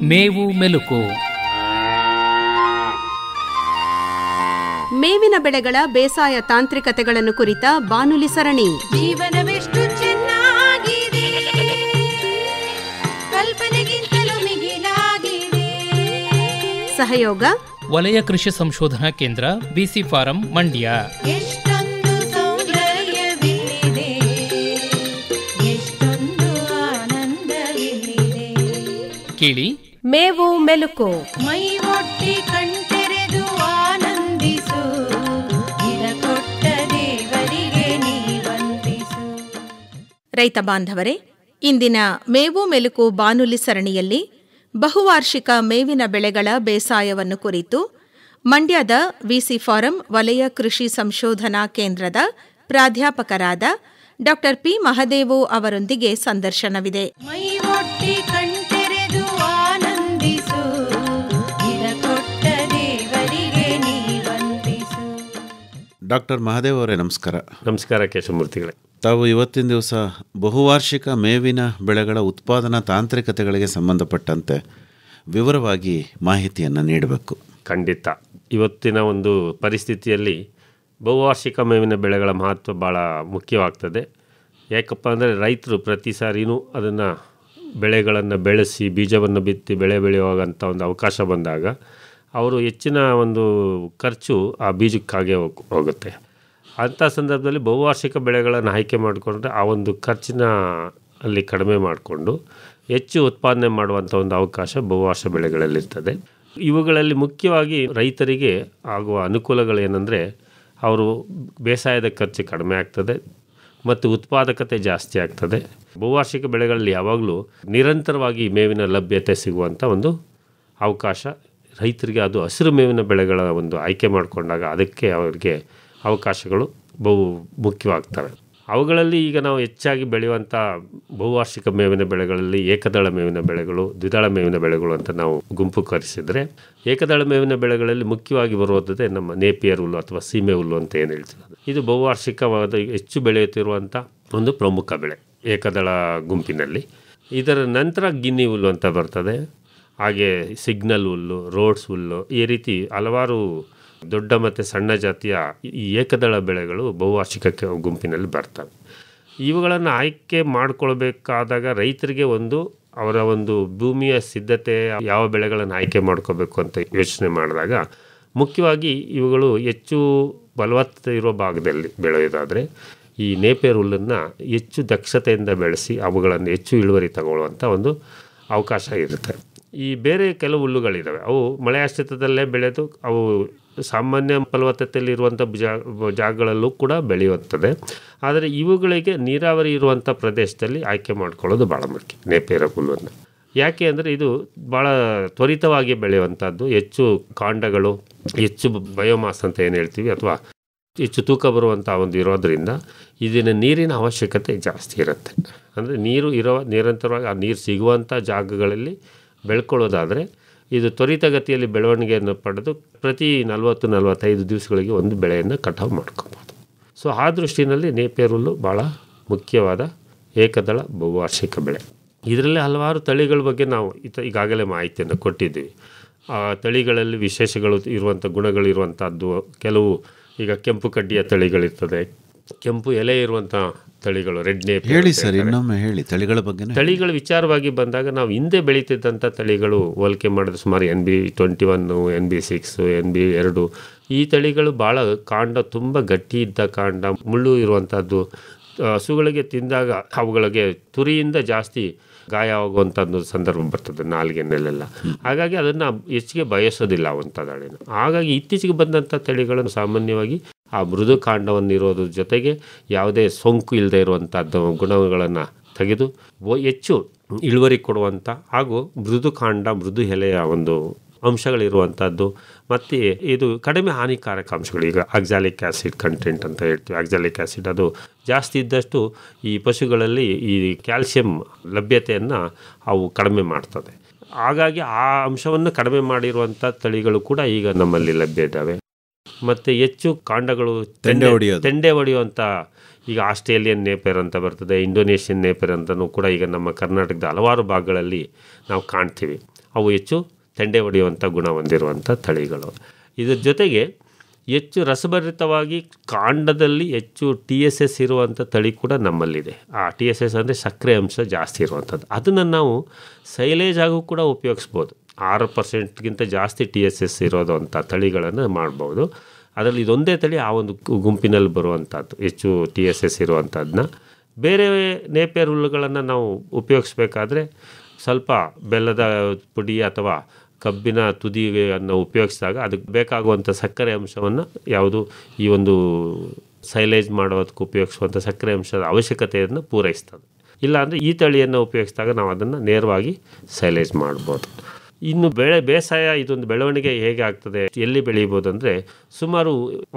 ಮೇವು ಮೆಲುಕು. ಮೇವಿನ ಬೆಳೆಗಳ ಬೇಸಾಯ ತಾಂತ್ರಿಕತೆಗಳನ್ನು ಕುರಿತ ಬಾನುಲಿ ಸರಣಿ. ಜೀವನವೆಷ್ಟು ಚೆನ್ನಾಗಿದೆ, ಕಲ್ಪನೆಗಿಂತಲೂ ಮಿಗಿಲಾಗಿದೆ. ಸಹಯೋಗ ವಲಯ ಕೃಷಿ ಸಂಶೋಧನಾ ಕೇಂದ್ರ, ಬಿಸಿ ಫಾರಂ, ಮಂಡ್ಯ. ಎಷ್ಟೊಂದು ಸೌಂದರ್ಯವಿದೆ, ಎಷ್ಟೊಂದು ಆನಂದವಿದೆ. ಕೇಳಿ ಮೇವು ಮೆಲುಕು. ಮೈ ಒಟ್ಟಿ ಕಣ್ತೆರೆದು ಆನಂದಿಸು, ಇದ ಕೊಟ್ಟ ದೇವರಿಗೆ ನೀ ವಂದಿಸು. ರೈತ ಬಾಂಧವರೇ, ಇಂದಿನ ಮೇವು ಮೆಲುಕು ಬಾನುಲಿ ಸರಣಿಯಲ್ಲಿ ಬಹುವಾರ್ಷಿಕ ಮೇವಿನ ಬೆಳೆಗಳ ಬೇಸಾಯವನ್ನು ಕುರಿತು ಮಂಡ್ಯದ ವಿಸಿ ಫಾರಂ ವಲಯ ಕೃಷಿ ಸಂಶೋಧನಾ ಕೇಂದ್ರದ ಪ್ರಾಧ್ಯಾಪಕರಾದ ಡಾ ಪಿ ಮಹದೇವು ಅವರೊಂದಿಗೆ ಸಂದರ್ಶನವಿದೆ. ಮೈ ಒಟ್ಟಿ ಕಣ್ತೆರೆದು ಆನಂದಿಸು, ಇದ ಕೊಟ್ಟ ದೇವರಿಗೆ ನೀ ವಂದಿಸು. ಡಾಕ್ಟರ್ ಮಹದೇವ್ ಅವರೇ, ನಮಸ್ಕಾರ. ನಮಸ್ಕಾರ ಕೇಶವಮೂರ್ತಿಗಳೇ. ತಾವು ಇವತ್ತಿನ ದಿವಸ ಬಹುವಾರ್ಷಿಕ ಮೇವಿನ ಬೆಳೆಗಳ ಉತ್ಪಾದನಾ ತಾಂತ್ರಿಕತೆಗಳಿಗೆ ಸಂಬಂಧಪಟ್ಟಂತೆ ವಿವರವಾಗಿ ಮಾಹಿತಿಯನ್ನು ನೀಡಬೇಕು. ಖಂಡಿತ. ಇವತ್ತಿನ ಒಂದು ಪರಿಸ್ಥಿತಿಯಲ್ಲಿ ಬಹುವಾರ್ಷಿಕ ಮೇವಿನ ಬೆಳೆಗಳ ಮಹತ್ವ ಭಾಳ ಮುಖ್ಯವಾಗ್ತದೆ. ಯಾಕಪ್ಪ ಅಂದರೆ ರೈತರು ಪ್ರತಿ ಸಾರಿನೂ ಅದನ್ನು ಬೆಳೆಗಳನ್ನು ಬೆಳೆಸಿ ಬೀಜವನ್ನು ಬಿತ್ತಿ ಬೆಳೆ ಬೆಳೆಯುವಾಗಂಥ ಒಂದು ಅವಕಾಶ ಬಂದಾಗ ಅವರು ಹೆಚ್ಚಿನ ಒಂದು ಖರ್ಚು ಆ ಬೀಜಕ್ಕಾಗೇ ಹೋಗುತ್ತೆ. ಅಂಥ ಸಂದರ್ಭದಲ್ಲಿ ಬಹುವಾರ್ಷಿಕ ಬೆಳೆಗಳನ್ನು ಆಯ್ಕೆ ಮಾಡಿಕೊಂಡ್ರೆ ಆ ಒಂದು ಖರ್ಚಿನ ಅಲ್ಲಿ ಕಡಿಮೆ ಮಾಡಿಕೊಂಡು ಹೆಚ್ಚು ಉತ್ಪಾದನೆ ಮಾಡುವಂಥ ಒಂದು ಅವಕಾಶ ಬಹುವಾರ್ಷ ಬೆಳೆಗಳಲ್ಲಿರ್ತದೆ. ಇವುಗಳಲ್ಲಿ ಮುಖ್ಯವಾಗಿ ರೈತರಿಗೆ ಆಗುವ ಅನುಕೂಲಗಳೇನೆಂದರೆ, ಅವರು ಬೇಸಾಯದ ಖರ್ಚು ಕಡಿಮೆ ಆಗ್ತದೆ ಮತ್ತು ಉತ್ಪಾದಕತೆ ಜಾಸ್ತಿ ಆಗ್ತದೆ. ಬಹುವಾರ್ಷಿಕ ಬೆಳೆಗಳಲ್ಲಿ ಯಾವಾಗಲೂ ನಿರಂತರವಾಗಿ ಮೇವಿನ ಲಭ್ಯತೆ ಸಿಗುವಂಥ ಒಂದು ಅವಕಾಶ ರೈತರಿಗೆ, ಅದು ಹಸಿರು ಮೇವಿನ ಬೆಳೆಗಳ ಒಂದು ಆಯ್ಕೆ ಮಾಡಿಕೊಂಡಾಗ ಅದಕ್ಕೆ ಅವರಿಗೆ ಅವಕಾಶಗಳು ಬಹು ಮುಖ್ಯವಾಗ್ತವೆ. ಅವುಗಳಲ್ಲಿ ಈಗ ನಾವು ಹೆಚ್ಚಾಗಿ ಬೆಳೆಯುವಂಥ ಬಹುವಾರ್ಷಿಕ ಮೇವಿನ ಬೆಳೆಗಳಲ್ಲಿ ಏಕದಳ ಮೇವಿನ ಬೆಳೆಗಳು, ದ್ವಿದಳ ಮೇವಿನ ಬೆಳೆಗಳು ಅಂತ ನಾವು ಗುಂಪು ಕರೆಸಿದರೆ, ಏಕದಳ ಮೇವಿನ ಬೆಳೆಗಳಲ್ಲಿ ಮುಖ್ಯವಾಗಿ ಬರುವುದೇ ನಮ್ಮ ನೇಪಿಯರ್ ಹುಲ್ಲು ಅಥವಾ ಸೀಮೆ ಹುಲ್ಲು ಅಂತ ಏನು ಹೇಳ್ತೀವಿ. ಇದು ಬಹುವಾರ್ಷಿಕವಾದ ಹೆಚ್ಚು ಬೆಳೆಯುತ್ತಿರುವಂಥ ಒಂದು ಪ್ರಮುಖ ಬೆಳೆ ಏಕದಳ ಗುಂಪಿನಲ್ಲಿ. ಇದರ ನಂತರ ಗಿನ್ನಿ ಹುಲ್ಲು ಅಂತ ಬರ್ತದೆ, ಹಾಗೆ ಸಿಗ್ನಲ್ ಹುಲ್ಲು, ರೋಡ್ಸ್ ಹುಲ್ಲು, ಈ ರೀತಿ ಹಲವಾರು ದೊಡ್ಡ ಮತ್ತು ಸಣ್ಣ ಜಾತಿಯ ಈ ಏಕದಳ ಬೆಳೆಗಳು ಬಹುವಾರ್ಷಿಕ ಗುಂಪಿನಲ್ಲಿ ಬರ್ತವೆ. ಇವುಗಳನ್ನು ಆಯ್ಕೆ ಮಾಡಿಕೊಳ್ಬೇಕಾದಾಗ ರೈತರಿಗೆ ಅವರ ಒಂದು ಭೂಮಿಯ ಸಿದ್ಧತೆ, ಯಾವ ಬೆಳೆಗಳನ್ನು ಆಯ್ಕೆ ಮಾಡ್ಕೋಬೇಕು ಅಂತ ಯೋಚನೆ ಮಾಡಿದಾಗ ಮುಖ್ಯವಾಗಿ ಇವುಗಳು ಹೆಚ್ಚು ಫಲವತ್ತತೆ ಇರೋ ಭಾಗದಲ್ಲಿ ಬೆಳೆಯೋದಾದರೆ ಈ ನೇಪಿಯರ್ ಹುಲ್ಲನ್ನು ಹೆಚ್ಚು ದಕ್ಷತೆಯಿಂದ ಬೆಳೆಸಿ ಅವುಗಳನ್ನು ಹೆಚ್ಚು ಇಳುವರಿ ತಗೊಳ್ಳುವಂಥ ಒಂದು ಅವಕಾಶ ಇರುತ್ತೆ. ಈ ಬೇರೆ ಕೆಲವು ಹುಲ್ಲುಗಳಿದ್ದಾವೆ, ಅವು ಮಳೆಯಾಶ್ರಿತದಲ್ಲೇ ಬೆಳೆದು ಅವು ಸಾಮಾನ್ಯ ಫಲವತ್ತತೆಯಲ್ಲಿ ಇರುವಂಥ ಜಾಗಗಳಲ್ಲೂ ಕೂಡ ಬೆಳೆಯುತ್ತದೆ. ಆದರೆ ಇವುಗಳಿಗೆ ನೀರಾವರಿ ಇರುವಂಥ ಪ್ರದೇಶದಲ್ಲಿ ಆಯ್ಕೆ ಮಾಡ್ಕೊಳ್ಳೋದು ಭಾಳ ಮುಖ್ಯ ನೇಪಿಯರ್ ಹುಲ್ಲನ್ನು. ಯಾಕೆ ಅಂದರೆ ಇದು ಭಾಳ ತ್ವರಿತವಾಗಿ ಬೆಳೆಯುವಂಥದ್ದು, ಹೆಚ್ಚು ಕಾಂಡಗಳು, ಹೆಚ್ಚು ಬಯೋಮಾಸ್ ಅಂತ ಏನು ಹೇಳ್ತೀವಿ ಅಥವಾ ಹೆಚ್ಚು ತೂಕ ಬರುವಂಥ ಒಂದು ಇರೋದರಿಂದ ಇದನ್ನು ನೀರಿನ ಅವಶ್ಯಕತೆ ಜಾಸ್ತಿ ಇರುತ್ತೆ. ಅಂದರೆ ನೀರು ನಿರಂತರವಾಗಿ ಆ ನೀರು ಸಿಗುವಂಥ ಜಾಗಗಳಲ್ಲಿ ಬೆಳ್ಕೊಳ್ಳೋದಾದರೆ ಇದು ತ್ವರಿತಗತಿಯಲ್ಲಿ ಬೆಳವಣಿಗೆಯನ್ನು ಪಡೆದು ಪ್ರತಿ 40-45 ದಿವಸಗಳಿಗೆ ಒಂದು ಬೆಳೆಯನ್ನು ಕಟಾವು ಮಾಡ್ಕೊಬೋದು. ಸೊ ಆ ದೃಷ್ಟಿಯಲ್ಲಿ ನೇಪಿಯರ್ ಹುಲ್ಲು ಭಾಳ ಮುಖ್ಯವಾದ ಏಕದಳ ಬಹುವಾರ್ಷಿಕ ಬೆಳೆ. ಇದರಲ್ಲಿ ಹಲವಾರು ತಳಿಗಳ ಬಗ್ಗೆ ನಾವು ಈಗಾಗಲೇ ಮಾಹಿತಿಯನ್ನು ಕೊಟ್ಟಿದ್ದೀವಿ. ಆ ತಳಿಗಳಲ್ಲಿ ವಿಶೇಷಗಳು ಇರುವಂಥ ಗುಣಗಳಿರುವಂಥದ್ದು ಕೆಲವು, ಈಗ ಕೆಂಪು ಕಡ್ಡಿಯ ತಳಿಗಳಿರ್ತದೆ, ಕೆಂಪು ಎಲೆ ಇರುವಂಥ ತಳಿಗಳು, ರೆಡ್ ನೇಪ್. ಹೇಳಿ ಸರ್, ಇನ್ನೊಮ್ಮೆ ಹೇಳಿ ತಳಿಗಳ ಬಗ್ಗೆ. ತಳಿಗಳ ವಿಚಾರವಾಗಿ ಬಂದಾಗ ನಾವು ಹಿಂದೆ ಬೆಳೀತಿದ್ದಂಥ ತಳಿಗಳು ಹೋಲಿಕೆ ಮಾಡಿದ್ರೆ ಸುಮಾರು NB21, NB6, NB2 ಈ ತಳಿಗಳು ಭಾಳ ಕಾಂಡ ತುಂಬ ಗಟ್ಟಿ ಇದ್ದ ಕಾಂಡ, ಮುಳ್ಳು ಇರುವಂಥದ್ದು, ಹಸುಗಳಿಗೆ ತಿಂದಾಗ ಅವುಗಳಿಗೆ ತುರಿಯಿಂದ ಜಾಸ್ತಿ ಗಾಯ ಆಗುವಂಥದ್ದು ಸಂದರ್ಭ ಬರ್ತದೆ ನಾಲಿಗೆನಲ್ಲೆಲ್ಲ. ಹಾಗಾಗಿ ಅದನ್ನು ಹೆಚ್ಚಿಗೆ ಬಯಸೋದಿಲ್ಲ ಅವಂಥ ತಳಿನ. ಹಾಗಾಗಿ ಇತ್ತೀಚೆಗೆ ಬಂದಂಥ ತಳಿಗಳನ್ನು ಸಾಮಾನ್ಯವಾಗಿ ಆ ಮೃದು ಕಾಂಡವನ್ನು ಇರೋದ್ರ ಜೊತೆಗೆ ಯಾವುದೇ ಸೋಂಕು ಇಲ್ಲದೆ ಇರುವಂಥದ್ದು ಗುಣಗಳನ್ನು ತೆಗೆದು ಹೆಚ್ಚು ಇಳುವರಿ ಕೊಡುವಂಥ ಹಾಗೂ ಮೃದು ಕಾಂಡ, ಮೃದು ಎಲೆಯ ಒಂದು ಅಂಶಗಳಿರುವಂಥದ್ದು ಮತ್ತು ಇದು ಕಡಿಮೆ ಹಾನಿಕಾರಕ ಅಂಶಗಳು. ಈಗ ಆಕ್ಸಾಲಿಕ್ ಆ್ಯಸಿಡ್ ಕಂಟೆಂಟ್ ಅಂತ ಹೇಳ್ತೀವಿ. ಆಕ್ಸಾಲಿಕ್ ಆ್ಯಸಿಡ್ ಅದು ಜಾಸ್ತಿ ಇದ್ದಷ್ಟು ಈ ಪಶುಗಳಲ್ಲಿ ಈ ಕ್ಯಾಲ್ಸಿಯಂ ಲಭ್ಯತೆಯನ್ನು ಅವು ಕಡಿಮೆ ಮಾಡ್ತದೆ. ಹಾಗಾಗಿ ಆ ಅಂಶವನ್ನು ಕಡಿಮೆ ಮಾಡಿರುವಂಥ ತಳಿಗಳು ಕೂಡ ಈಗ ನಮ್ಮಲ್ಲಿ ಲಭ್ಯ ಇದ್ದಾವೆ. ಮತ್ತು ಹೆಚ್ಚು ಕಾಂಡಗಳು ತೆಂಡೆ ಹೊಡೆಯುವಂಥ ಈಗ ಆಸ್ಟ್ರೇಲಿಯನ್ ನೇಪಿಯರ್ ಅಂತ ಬರ್ತದೆ, ಇಂಡೋನೇಷ್ಯನ್ ನೇಪಿಯರ್ ಅಂತಲೂ ಕೂಡ ಈಗ ನಮ್ಮ ಕರ್ನಾಟಕದ ಹಲವಾರು ಭಾಗಗಳಲ್ಲಿ ನಾವು ಕಾಣ್ತೀವಿ. ಅವು ಹೆಚ್ಚು ತೆಂಡೆ ಹೊಡೆಯುವಂಥ ಗುಣ ಹೊಂದಿರುವಂಥ ತಳಿಗಳು. ಇದರ ಜೊತೆಗೆ ಹೆಚ್ಚು ರಸಭರಿತವಾಗಿ ಕಾಂಡದಲ್ಲಿ ಹೆಚ್ಚು TSS ಇರುವಂಥ ತಳಿ ಕೂಡ ನಮ್ಮಲ್ಲಿದೆ. ಆ TSS ಅಂದರೆ ಸಕ್ಕರೆ ಅಂಶ ಜಾಸ್ತಿ ಇರುವಂಥದ್ದು. ಅದನ್ನು ನಾವು ಸೈಲೇಜ್ ಆಗೂ ಕೂಡ ಉಪಯೋಗಿಸ್ಬೋದು. 6%ಗಿಂತ ಜಾಸ್ತಿ TSS ಇರೋದು ಅಂಥ ತಳಿಗಳನ್ನು ಮಾಡ್ಬೋದು. ಅದರಲ್ಲಿ ಇದೊಂದೇ ತಳಿ ಆ ಒಂದು ಗುಂಪಿನಲ್ಲಿ ಬರುವಂಥದ್ದು, ಹೆಚ್ಚು TSS ಇರುವಂಥದ್ದನ್ನ. ಬೇರೆ ನೇಪಿಯರ್ ಹುಲ್ಲುಗಳನ್ನು ನಾವು ಉಪಯೋಗಿಸ್ಬೇಕಾದ್ರೆ ಸ್ವಲ್ಪ ಬೆಲ್ಲದ ಪುಡಿ ಅಥವಾ ಕಬ್ಬಿನ ತುದಿಯನ್ನು ಉಪಯೋಗಿಸಿದಾಗ ಅದಕ್ಕೆ ಬೇಕಾಗುವಂಥ ಸಕ್ಕರೆ ಅಂಶವನ್ನು ಯಾವುದು ಈ ಒಂದು ಸೈಲೇಜ್ ಮಾಡೋದಕ್ಕೆ ಉಪಯೋಗಿಸುವಂಥ ಸಕ್ಕರೆ ಅಂಶದ ಅವಶ್ಯಕತೆಯನ್ನು ಪೂರೈಸ್ತದೆ. ಇಲ್ಲಾಂದರೆ ಈ ತಳಿಯನ್ನು ಉಪಯೋಗಿಸಿದಾಗ ನಾವು ಅದನ್ನು ನೇರವಾಗಿ ಸೈಲೇಜ್ ಮಾಡ್ಬೋದು. ಇನ್ನು ಬೇಸಾಯ ಇದೊಂದು ಬೆಳವಣಿಗೆ ಹೇಗೆ ಆಗ್ತದೆ, ಎಲ್ಲಿ ಬೆಳೀಬೋದು ಅಂದರೆ ಸುಮಾರು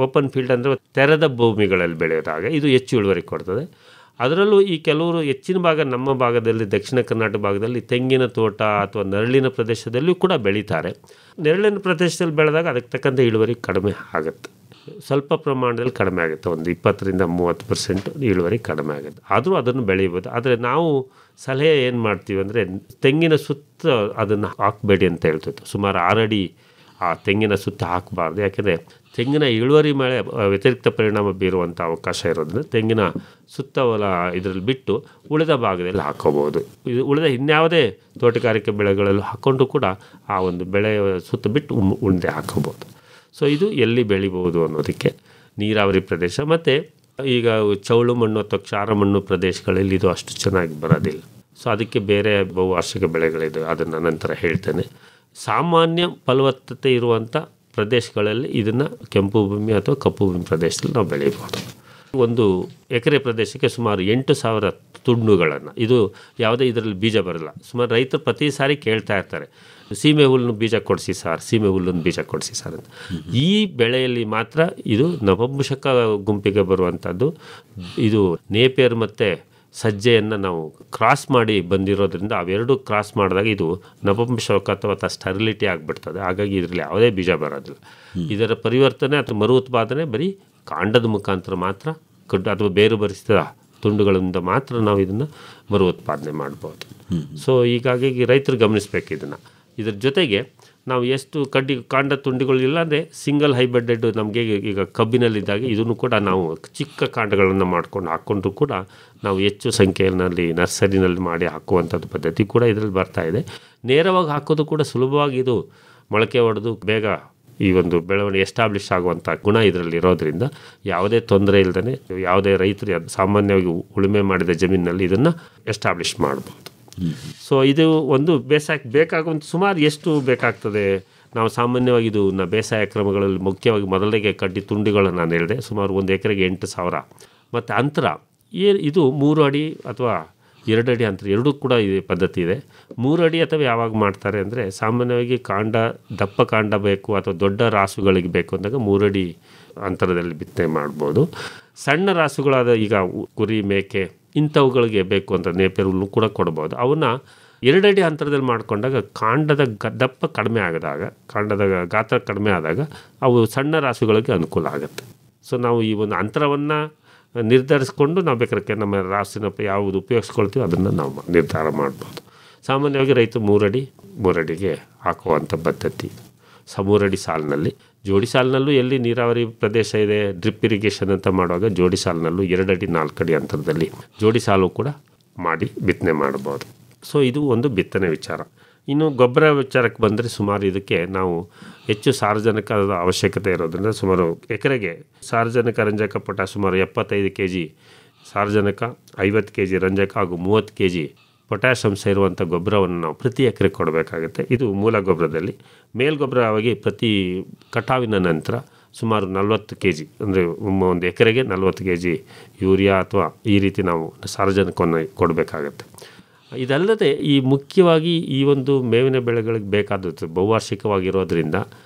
ಓಪನ್ ಫೀಲ್ಡ್ ಅಂದರೆ ತೆರೆದ ಭೂಮಿಗಳಲ್ಲಿ ಬೆಳೆಯೋದಾಗ ಇದು ಹೆಚ್ಚು ಇಳುವರಿ ಕೊಡ್ತದೆ. ಅದರಲ್ಲೂ ಈ ಕೆಲವರು ಹೆಚ್ಚಿನ ಭಾಗ ನಮ್ಮ ಭಾಗದಲ್ಲಿ ದಕ್ಷಿಣ ಕರ್ನಾಟಕ ಭಾಗದಲ್ಲಿ ತೆಂಗಿನ ತೋಟ ಅಥವಾ ನೆರಳಿನ ಪ್ರದೇಶದಲ್ಲಿಯೂ ಕೂಡ ಬೆಳೀತಾರೆ. ನೆರಳಿನ ಪ್ರದೇಶದಲ್ಲಿ ಬೆಳೆದಾಗ ಅದಕ್ಕೆ ತಕ್ಕಂಥ ಇಳುವರಿ ಕಡಿಮೆ ಆಗುತ್ತೆ, ಸ್ವಲ್ಪ ಪ್ರಮಾಣದಲ್ಲಿ ಕಡಿಮೆ ಆಗುತ್ತೆ, ಒಂದು 20-30% ಇಳುವರಿ ಕಡಿಮೆ ಆಗುತ್ತೆ. ಆದರೂ ಅದನ್ನು ಬೆಳೀಬೋದು. ಆದರೆ ನಾವು ಸಲಹೆ ಏನು ಮಾಡ್ತೀವಿ ಅಂದರೆ ತೆಂಗಿನ ಸುತ್ತ ಅದನ್ನು ಹಾಕಬೇಡಿ ಅಂತ ಹೇಳ್ತಿತ್ತು. ಸುಮಾರು 6 ಅಡಿ ಆ ತೆಂಗಿನ ಸುತ್ತ ಹಾಕಬಾರ್ದು. ಯಾಕೆಂದರೆ ತೆಂಗಿನ ಇಳುವರಿ ಮೇಲೆ ವ್ಯತಿರಿಕ್ತ ಪರಿಣಾಮ ಬೀರುವಂಥ ಅವಕಾಶ ಇರೋದ್ರಿಂದ ತೆಂಗಿನ ಸುತ್ತವಲ ಇದರಲ್ಲಿ ಬಿಟ್ಟು ಉಳಿದ ಭಾಗದಲ್ಲಿ ಹಾಕೋಬೋದು. ಇದು ಉಳಿದ ಇನ್ಯಾವುದೇ ತೋಟಗಾರಿಕೆ ಬೆಳೆಗಳಲ್ಲೂ ಹಾಕ್ಕೊಂಡು ಕೂಡ ಆ ಒಂದು ಬೆಳೆ ಸುತ್ತ ಬಿಟ್ಟು ಉಂಡೆ ಹಾಕೋಬೋದು. ಸೊ ಇದು ಎಲ್ಲಿ ಬೆಳಿಬೋದು ಅನ್ನೋದಕ್ಕೆ ನೀರಾವರಿ ಪ್ರದೇಶ. ಮತ್ತು ಈಗ ಚೌಳು ಮಣ್ಣು ಅಥವಾ ಕ್ಷಾರ ಮಣ್ಣು ಪ್ರದೇಶಗಳಲ್ಲಿ ಇದು ಅಷ್ಟು ಚೆನ್ನಾಗಿ ಬರೋದಿಲ್ಲ. ಸೊ ಅದಕ್ಕೆ ಬೇರೆ ಬಹುವಾರ್ಷಿಕ ಬೆಳೆಗಳಿದೆ, ಅದನ್ನು ನಂತರ ಹೇಳ್ತೇನೆ. ಸಾಮಾನ್ಯ ಫಲವತ್ತತೆ ಇರುವಂಥ ಪ್ರದೇಶಗಳಲ್ಲಿ ಇದನ್ನು ಕೆಂಪು ಭೂಮಿ ಅಥವಾ ಕಪ್ಪು ಭೂಮಿ ಪ್ರದೇಶದಲ್ಲಿ ನಾವು ಬೆಳೀಬೋದು. ಒಂದು ಎಕರೆ ಪ್ರದೇಶಕ್ಕೆ ಸುಮಾರು 8,000 ತುಂಡುಗಳನ್ನು, ಇದು ಯಾವುದೇ ಇದರಲ್ಲಿ ಬೀಜ ಬರಲ್ಲ. ಸುಮಾರು ರೈತರು ಪ್ರತಿ ಸಾರಿ ಕೇಳ್ತಾ ಇರ್ತಾರೆ, ಸೀಮೆ ಹುಲ್ಲನ್ನು ಬೀಜ ಕೊಡಿಸಿ ಸರ್, ಸೀಮೆ ಹುಲ್ಲನ್ನು ಬೀಜ ಕೊಡಿಸಿ ಸರ್ ಅಂತ. ಈ ಬೆಳೆಯಲ್ಲಿ ಮಾತ್ರ ಇದು ನಪುಂಸಕ ಗುಂಪಿಗೆ ಬರುವಂಥದ್ದು. ಇದು ನೇಪಿಯರ್ ಮತ್ತು ಸಜ್ಜೆಯನ್ನು ನಾವು ಕ್ರಾಸ್ ಮಾಡಿ ಬಂದಿರೋದ್ರಿಂದ ಅವೆರಡು ಕ್ರಾಸ್ ಮಾಡಿದಾಗ ಇದು ನಪುಂಸಕ ಅಥವಾ ಸ್ಟೆರಿಲಿಟಿ ಆಗಿಬಿಡ್ತದೆ. ಹಾಗಾಗಿ ಇದರಲ್ಲಿ ಯಾವುದೇ ಬೀಜ ಬರೋದಿಲ್ಲ. ಇದರ ಪರಿವರ್ತನೆ ಅಥವಾ ಮರು ಉತ್ಪಾದನೆ ಬರೀ ಕಾಂಡದ ಮುಖಾಂತರ ಮಾತ್ರ, ಅಥವಾ ಬೇರು ಬರಿಸಿದ ತುಂಡುಗಳಿಂದ ಮಾತ್ರ ನಾವು ಇದನ್ನು ಮರು ಉತ್ಪಾದನೆ ಮಾಡ್ಬೋದು. ಸೊ ಹೀಗಾಗಿ ರೈತರು ಗಮನಿಸಬೇಕು ಇದನ್ನು. ಇದ್ರ ಜೊತೆಗೆ ನಾವು ಎಷ್ಟು ಕಾಂಡ ತುಂಡುಗಳು ಇಲ್ಲಾಂದರೆ ಸಿಂಗಲ್ ಹೈಬ್ರಿಡ್ ನಮಗೆ ಈಗ ಕಬ್ಬಿನಲ್ಲಿದ್ದಾಗ ಇದನ್ನು ಕೂಡ ನಾವು ಚಿಕ್ಕ ಕಾಂಡಗಳನ್ನು ಹಾಕ್ಕೊಂಡ್ರು ಕೂಡ ನಾವು ಹೆಚ್ಚು ಸಂಖ್ಯೆಯಲ್ಲಿ ನರ್ಸರಿನಲ್ಲಿ ಮಾಡಿ ಹಾಕುವಂಥದ್ದು ಪದ್ಧತಿ ಕೂಡ ಇದರಲ್ಲಿ ಬರ್ತಾಯಿದೆ. ನೇರವಾಗಿ ಹಾಕೋದು ಕೂಡ ಸುಲಭವಾಗಿ ಇದು ಮೊಳಕೆ ಹೊಡೆದು ಬೇಗ ಈ ಒಂದು ಬೆಳವಣಿಗೆ ಎಸ್ಟಾಬ್ಲಿಷ್ ಆಗುವಂಥ ಗುಣ ಇದರಲ್ಲಿ ಇರೋದರಿಂದ ಯಾವುದೇ ತೊಂದರೆ ಇಲ್ಲದೇ ಯಾವುದೇ ರೈತರು ಸಾಮಾನ್ಯವಾಗಿ ಉಳುಮೆ ಮಾಡಿದ ಜಮೀನಿನಲ್ಲಿ ಇದನ್ನು ಎಸ್ಟಾಬ್ಲಿಷ್ ಮಾಡ್ಬೋದು. ಸೊ ಇದು ಒಂದು ಬೇಸಾಯಕ್ಕೆ ಬೇಕಾಗುವಂಥ ಸುಮಾರು ಎಷ್ಟು ಬೇಕಾಗ್ತದೆ, ನಾವು ಸಾಮಾನ್ಯವಾಗಿ ಇದು ಬೇಸಾಯ ಕ್ರಮಗಳಲ್ಲಿ ಮುಖ್ಯವಾಗಿ ಮೊದಲಿಗೆ ಕಡ್ಡಿ ತುಂಡಿಗಳನ್ನು ನಾನು ಹೇಳಿದೆ, ಸುಮಾರು 1 ಎಕರೆಗೆ 8,000. ಮತ್ತು ಅಂತರ ಇದು 3 ಅಡಿ ಅಥವಾ 2 ಅಡಿ ಅಂತರ ಎರಡೂ ಕೂಡ ಇದೆ ಪದ್ಧತಿ ಇದೆ. 3 ಅಡಿ ಅಥವಾ ಯಾವಾಗ ಮಾಡ್ತಾರೆ ಅಂದರೆ ಸಾಮಾನ್ಯವಾಗಿ ದಪ್ಪ ಕಾಂಡ ಬೇಕು ಅಥವಾ ದೊಡ್ಡ ರಾಸುಗಳಿಗೆ ಬೇಕು ಅಂದಾಗ 3 ಅಡಿ ಅಂತರದಲ್ಲಿ ಬಿತ್ತನೆ ಮಾಡ್ಬೋದು. ಸಣ್ಣ ರಾಸುಗಳಾದ ಈಗ ಕುರಿ ಮೇಕೆ ಇಂಥವುಗಳಿಗೆ ಬೇಕು ಅಂತ ನೇಪಿಯರ್ ಹುಲ್ಲು ಕೂಡ ಕೊಡ್ಬೋದು. ಅವನ್ನ 2 ಅಡಿ ಅಂತರದಲ್ಲಿ ಮಾಡಿಕೊಂಡಾಗ ಕಾಂಡದ ದಪ್ಪ ಕಡಿಮೆ ಆದಾಗ, ಕಾಂಡದ ಗಾತ್ರ ಕಡಿಮೆ ಆದಾಗ ಅವು ಸಣ್ಣ ರಾಸುಗಳಿಗೆ ಅನುಕೂಲ ಆಗುತ್ತೆ. ಸೊ ನಾವು ಈ ಒಂದು ಅಂತರವನ್ನು ನಿರ್ಧರಿಸ್ಕೊಂಡು ನಾವು ಬೇಕಾದ್ರೆ ನಮ್ಮ ರಾಸಿನ ಯಾವುದು ಉಪಯೋಗಿಸ್ಕೊಳ್ತೀವಿ ಅದನ್ನು ನಾವು ನಿರ್ಧಾರ ಮಾಡ್ಬೋದು. ಸಾಮಾನ್ಯವಾಗಿ ರೈತ 3 ಅಡಿಗೆ ಹಾಕುವಂಥ ಪದ್ಧತಿ. 3 ಅಡಿ ಸಾಲಿನಲ್ಲಿ, ಜೋಡಿ ಸಾಲಿನಲ್ಲೂ ಎಲ್ಲಿ ನೀರಾವರಿ ಪ್ರದೇಶ ಇದೆ ಡ್ರಿಪ್ ಇರಿಗೇಷನ್ ಅಂತ ಮಾಡುವಾಗ ಜೋಡಿ ಸಾಲಿನಲ್ಲೂ 2 ಅಡಿ 4 ಅಡಿ ಅಂತರದಲ್ಲಿ ಜೋಡಿ ಸಾಲು ಕೂಡ ಮಾಡಿ ಬಿತ್ತನೆ ಮಾಡ್ಬೋದು. ಸೊ ಇದು ಒಂದು ಬಿತ್ತನೆ ವಿಚಾರ. ಇನ್ನು ಗೊಬ್ಬರ ವಿಚಾರಕ್ಕೆ ಬಂದರೆ ಸುಮಾರು ಇದಕ್ಕೆ ನಾವು ಹೆಚ್ಚು ಸಾರಜನಕದ ಅವಶ್ಯಕತೆ ಇರೋದ್ರಿಂದ ಸುಮಾರು ಎಕರೆಗೆ ಸಾರಜನಕ ರಂಜಕ ಪೊಟ್ಯಾಷ್ ಸುಮಾರು 75 kg ಸಾರಜನಕ, 50 kg ರಂಜಕ ಹಾಗೂ 30 kg ಪೊಟ್ಯಾಷ್ ಅಂಶ ಇರುವಂಥ ಗೊಬ್ಬರವನ್ನು ನಾವು ಪ್ರತಿ ಎಕರೆ ಕೊಡಬೇಕಾಗುತ್ತೆ. ಇದು ಮೂಲ ಗೊಬ್ಬರದಲ್ಲಿ. ಮೇಲ್ಗೊಬ್ಬರವಾಗಿ ಪ್ರತಿ ಕಟಾವಿನ ನಂತರ ಸುಮಾರು 40 kg ಅಂದರೆ ಒಂದು ಎಕರೆಗೆ 40 kg ಯೂರಿಯಾ ಅಥವಾ ಈ ರೀತಿ ನಾವು ಸಾರಜನಕವನ್ನು ಕೊಡಬೇಕಾಗತ್ತೆ. ಇದಲ್ಲದೆ ಈ ಮುಖ್ಯವಾಗಿ ಈ ಒಂದು ಮೇವಿನ ಬೆಳೆಗಳಿಗೆ ಬೇಕಾದದ್ದು ಬಹುವಾರ್ಷಿಕವಾಗಿರೋದ್ರಿಂದ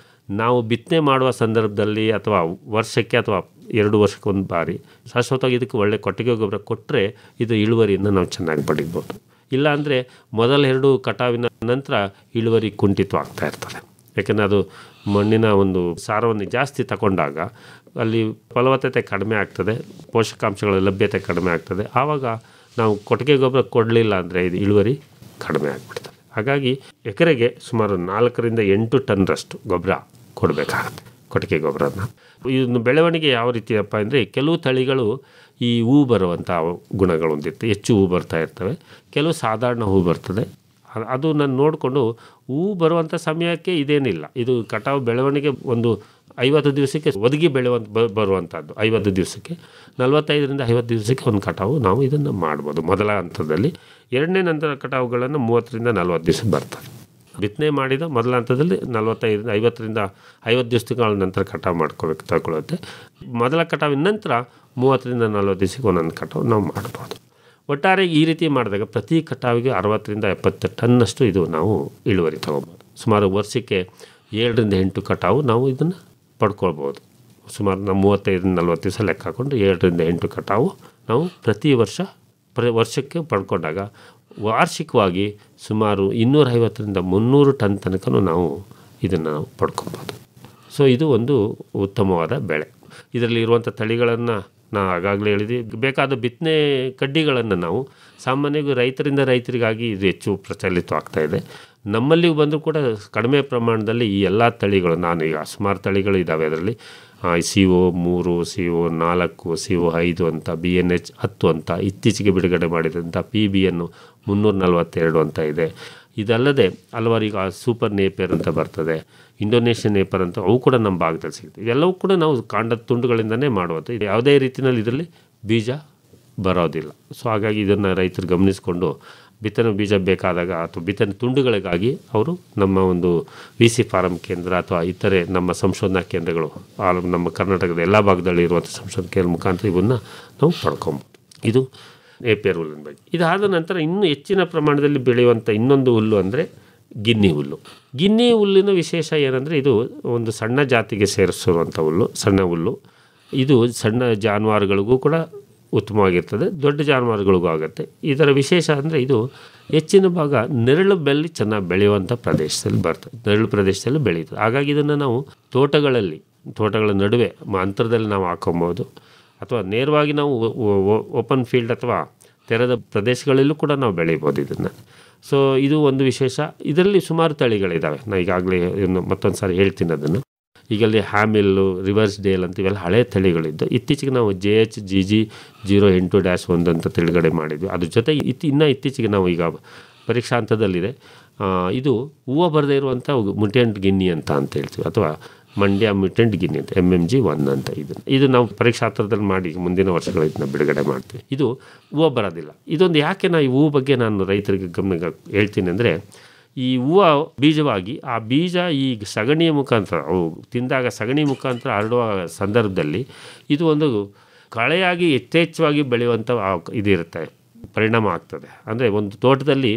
ನಾವು ಬಿತ್ತನೆ ಮಾಡುವ ಸಂದರ್ಭದಲ್ಲಿ ಅಥವಾ ವರ್ಷಕ್ಕೆ ಅಥವಾ 2 ವರ್ಷಕ್ಕೆ ಒಂದು ಬಾರಿ ಶಾಶ್ವತವಾಗಿ ಇದಕ್ಕೆ ಒಳ್ಳೆ ಕೊಟ್ಟಿಗೆ ಗೊಬ್ಬರ ಕೊಟ್ಟರೆ ಇದು ಇಳುವರಿಯನ್ನು ನಾವು ಚೆನ್ನಾಗಿ ಪಡಿಬೋದು. ಇಲ್ಲಾಂದರೆ ಮೊದಲ 2 ಕಟಾವಿನ ನಂತರ ಇಳುವರಿ ಕುಂಠಿತವಾಗ್ತಾ ಇರ್ತದೆ. ಯಾಕೆಂದರೆ ಅದು ಮಣ್ಣಿನ ಒಂದು ಸಾರವನ್ನು ಜಾಸ್ತಿ ತಗೊಂಡಾಗ ಅಲ್ಲಿ ಫಲವತ್ತತೆ ಕಡಿಮೆ ಆಗ್ತದೆ, ಪೋಷಕಾಂಶಗಳ ಲಭ್ಯತೆ ಕಡಿಮೆ ಆಗ್ತದೆ. ಆವಾಗ ನಾವು ಕೊಟ್ಟಿಗೆ ಗೊಬ್ಬರ ಕೊಡಲಿಲ್ಲ ಅಂದರೆ ಇದು ಇಳುವರಿ ಕಡಿಮೆ ಆಗಿಬಿಡ್ತದೆ. ಹಾಗಾಗಿ ಎಕರೆಗೆ ಸುಮಾರು 4-8 ಟನ್ರಷ್ಟು ಗೊಬ್ಬರ ಕೊಡಬೇಕಾಗುತ್ತೆ, ಕೊಟ್ಟಿಗೆ ಗೊಬ್ಬರನ. ಇದನ್ನು ಬೆಳವಣಿಗೆ ಯಾವ ರೀತಿಯಪ್ಪ ಅಂದರೆ ಕೆಲವು ತಳಿಗಳು ಈ ಹೂ ಬರುವಂಥ ಗುಣಗಳು ಹೊಂದಿರುತ್ತೆ, ಹೆಚ್ಚು ಹೂ ಬರ್ತಾ ಇರ್ತವೆ. ಕೆಲವು ಸಾಧಾರಣ ಹೂ ಬರ್ತದೆ. ಅದು ನಾನು ನೋಡಿಕೊಂಡು ಹೂ ಬರುವಂಥ ಸಮಯಕ್ಕೆ ಇದೇನಿಲ್ಲ, ಇದು ಕಟಾವು ಬೆಳವಣಿಗೆ ಒಂದು 50 ದಿವಸಕ್ಕೆ ಒದಗಿ ಬರುವಂಥದ್ದು. 50 ದಿವಸಕ್ಕೆ 45-50 ದಿವಸಕ್ಕೆ ಒಂದು ಕಟಾವು ನಾವು ಇದನ್ನು ಮಾಡ್ಬೋದು ಮೊದಲ ಹಂತದಲ್ಲಿ. ಎರಡನೇ ನಂತರ ಕಟಾವುಗಳನ್ನು 30-40 ದಿವಸ ಬರ್ತದೆ. ಬಿತ್ತನೆ ಮಾಡಿದ ಮೊದಲ ಹಂತದಲ್ಲಿ 50 ದಿವಸಗಳ ನಂತರ ಕಟಾವು ತಗೊಳ್ಳುತ್ತೆ. ಮೊದಲ ಕಟಾವಿನ ನಂತರ 30-40 ದಿವಸಕ್ಕೆ ಒಂದೊಂದು ಕಟಾವು ನಾವು ಮಾಡ್ಬೋದು. ಒಟ್ಟಾರೆ ಈ ರೀತಿ ಮಾಡಿದಾಗ ಪ್ರತಿ ಕಟಾವಿಗೆ 60-70 ಟನ್ನಷ್ಟು ಇದು ನಾವು ಇಳುವರಿ ತೊಗೊಬೋದು. ಸುಮಾರು ವರ್ಷಕ್ಕೆ 7-8 ಕಟಾವು ನಾವು ಇದನ್ನು ಪಡ್ಕೊಳ್ಬೋದು. ಸುಮಾರು ನಾವು 35-40 ದಿವಸ ಲೆಕ್ಕ ಹಾಕ್ಕೊಂಡು 7-8 ಕಟಾವು ನಾವು ಪ್ರತಿ ವರ್ಷಕ್ಕೆ ಪಡ್ಕೊಂಡಾಗ ವಾರ್ಷಿಕವಾಗಿ ಸುಮಾರು 250-300 ಟನ್ ತನಕ ನಾವು ಇದನ್ನು ನಾವು ಪಡ್ಕೊಬೋದು. ಸೊ ಇದು ಒಂದು ಉತ್ತಮವಾದ ಬೆಳೆ. ಇದರಲ್ಲಿ ಇರುವಂಥ ತಳಿಗಳನ್ನು ನಾವು ಆಗಾಗಲೇ ಹೇಳಿದ್ವಿ. ಬೇಕಾದ ಬಿತ್ತನೆ ಕಡ್ಡಿಗಳನ್ನು ನಾವು ಸಾಮಾನ್ಯವಾಗಿ ರೈತರಿಗಾಗಿ ಇದು ಹೆಚ್ಚು ಪ್ರಚಲಿತವಾಗ್ತಾ ಇದೆ. ನಮ್ಮಲ್ಲಿಗೂ ಬಂದರೂ ಕೂಡ ಕಡಿಮೆ ಪ್ರಮಾಣದಲ್ಲಿ ಈ ಎಲ್ಲ ತಳಿಗಳು, ನಾನು ಈಗ ಸುಮಾರು ತಳಿಗಳು ಇದ್ದಾವೆ. ಅದರಲ್ಲಿ CO3, CO4, CO5 ಅಂತ, BNH 10 ಅಂತ, ಇತ್ತೀಚೆಗೆ ಬಿಡುಗಡೆ ಮಾಡಿದಂಥ PBN 342 ಅಂತ ಇದೆ. ಇದಲ್ಲದೆ ಹಲವಾರು ಈಗ ಸೂಪರ್ ನೇಪೇರ್ ಅಂತ ಬರ್ತದೆ, ಇಂಡೋನೇಷ್ಯನ್ ನೇಪರ್ ಅಂತ, ಅವು ಕೂಡ ನಮ್ಮ ಭಾಗದಲ್ಲಿ ಸಿಗ್ತವೆ. ಇವೆಲ್ಲವೂ ಕೂಡ ನಾವು ಕಾಂಡದ ತುಂಡುಗಳಿಂದನೇ ಮಾಡುವುದು. ಇದು ಯಾವುದೇ ರೀತಿಯಲ್ಲಿ ಇದರಲ್ಲಿ ಬೀಜ ಬರೋದಿಲ್ಲ. ಸೊ ಹಾಗಾಗಿ ಇದನ್ನು ರೈತರು ಗಮನಿಸಿಕೊಂಡು ಬಿತ್ತನೆ ಬೀಜ ಬೇಕಾದಾಗ ಅಥವಾ ಬಿತ್ತನೆ ತುಂಡುಗಳಿಗಾಗಿ ಅವರು ನಮ್ಮ ಒಂದು VC ಫಾರಂ ಕೇಂದ್ರ ಅಥವಾ ಇತರೆ ನಮ್ಮ ಸಂಶೋಧನಾ ಕೇಂದ್ರಗಳು, ನಮ್ಮ ಕರ್ನಾಟಕದ ಎಲ್ಲ ಭಾಗದಲ್ಲಿ ಇರುವಂಥ ಸಂಶೋಧನಾ ಕೇಂದ್ರ ಮುಖಾಂತರ ಇವನ್ನ ನಾವು ಪಡ್ಕೊಬೋದು. ಇದು ನೇಪಿಯರ್ ಹುಲ್ಲಿನ ಬಗ್ಗೆ. ಇದಾದ ನಂತರ ಇನ್ನೂ ಹೆಚ್ಚಿನ ಪ್ರಮಾಣದಲ್ಲಿ ಬೆಳೆಯುವಂಥ ಇನ್ನೊಂದು ಹುಲ್ಲು ಅಂದರೆ ಗಿನ್ನಿ ಹುಲ್ಲು. ಗಿನ್ನಿ ಹುಲ್ಲಿನ ವಿಶೇಷ ಏನಂದರೆ ಇದು ಒಂದು ಸಣ್ಣ ಜಾತಿಗೆ ಸೇರಿಸಿರುವಂಥ ಹುಲ್ಲು, ಸಣ್ಣ ಹುಲ್ಲು. ಇದು ಸಣ್ಣ ಜಾನುವಾರುಗಳಿಗೂ ಕೂಡ ಉತ್ತಮವಾಗಿರ್ತದೆ, ದೊಡ್ಡ ಜಾನುವಾರುಗಳಿಗೂ ಆಗುತ್ತೆ. ಇದರ ವಿಶೇಷ ಅಂದರೆ ಇದು ಹೆಚ್ಚಿನ ಭಾಗ ನೆರಳು ಬೆಲ್ಲಿ ಚೆನ್ನಾಗಿ ಬೆಳೆಯುವಂಥ ಪ್ರದೇಶದಲ್ಲಿ ಬರ್ತದೆ, ನೆರಳು ಪ್ರದೇಶದಲ್ಲಿ ಬೆಳೀತದೆ. ಹಾಗಾಗಿ ಇದನ್ನು ನಾವು ತೋಟಗಳ ನಡುವೆ ಅಂತರದಲ್ಲಿ ನಾವು ಹಾಕೊಬೋದು, ಅಥವಾ ನೇರವಾಗಿ ನಾವು ಓಪನ್ ಫೀಲ್ಡ್ ಅಥವಾ ತೆರೆದ ಪ್ರದೇಶಗಳಲ್ಲೂ ಕೂಡ ನಾವು ಬೆಳೀಬೋದು ಇದನ್ನು. ಸೊ ಇದು ಒಂದು ವಿಶೇಷ. ಇದರಲ್ಲಿ ಸುಮಾರು ತಳಿಗಳಿದ್ದಾವೆ. ನಾನು ಈಗಾಗಲೇ ಮತ್ತೊಂದು ಸಾರಿ ಹೇಳ್ತೀನಿ ಅದನ್ನು. ಈಗಲ್ಲಿ ಹ್ಯಾಮಿಲ್ಲು, ರಿವರ್ಸ್ ಡೇಲ್ ಅಂತ ಇವೆಲ್ಲ ಹಳೆಯ ತಳಿಗಳಿದ್ದು. ಇತ್ತೀಚೆಗೆ ನಾವು JHGG 08-1 ಅಂತ ತಿಳುಗಡೆ ಮಾಡಿದ್ವಿ. ಅದ್ರ ಜೊತೆ ಇತ್ತೀಚೆಗೆ ನಾವು ಈಗ ಪರೀಕ್ಷಾ ಹಂತದಲ್ಲಿದೆ. ಇದು ಹೂವು ಬರದೇ ಇರುವಂಥ ಮುಟೆಂಟ್ ಗಿನ್ನಿ ಅಂತ ಹೇಳ್ತೀವಿ, ಅಥವಾ ಮಂಡ್ಯ ಮ್ಯೂಟೆಂಟ್ ಗಿನ್ನಿ ಅಂತ, MMG1 ಅಂತ. ಇದು ನಾವು ಪರೀಕ್ಷಾ ಹಂತದಲ್ಲಿ ಮಾಡಿ ಮುಂದಿನ ವರ್ಷಗಳು ಇದನ್ನ ಬಿಡುಗಡೆ ಮಾಡ್ತೀವಿ. ಇದು ಹೂವು ಬರೋದಿಲ್ಲ. ಇದೊಂದು ಯಾಕೆ ಈ ಹೂವು ಬಗ್ಗೆ ನಾನು ರೈತರಿಗೆ ಗಮನ ಹೇಳ್ತೀನಿ ಅಂದರೆ, ಈ ಹೂವು ಬೀಜವಾಗಿ ಆ ಬೀಜ ಈ ಸಗಣಿಯ ಮುಖಾಂತರ ಅವು ತಿಂದಾಗ ಸಗಣಿ ಮುಖಾಂತರ ಹರಡುವ ಸಂದರ್ಭದಲ್ಲಿ ಇದು ಒಂದು ಕಳೆಯಾಗಿ ಯಥೇಚ್ಛವಾಗಿ ಬೆಳೆಯುವಂಥ ಇದಿರುತ್ತೆ, ಪರಿಣಾಮ ಆಗ್ತದೆ. ಅಂದರೆ ಒಂದು ತೋಟದಲ್ಲಿ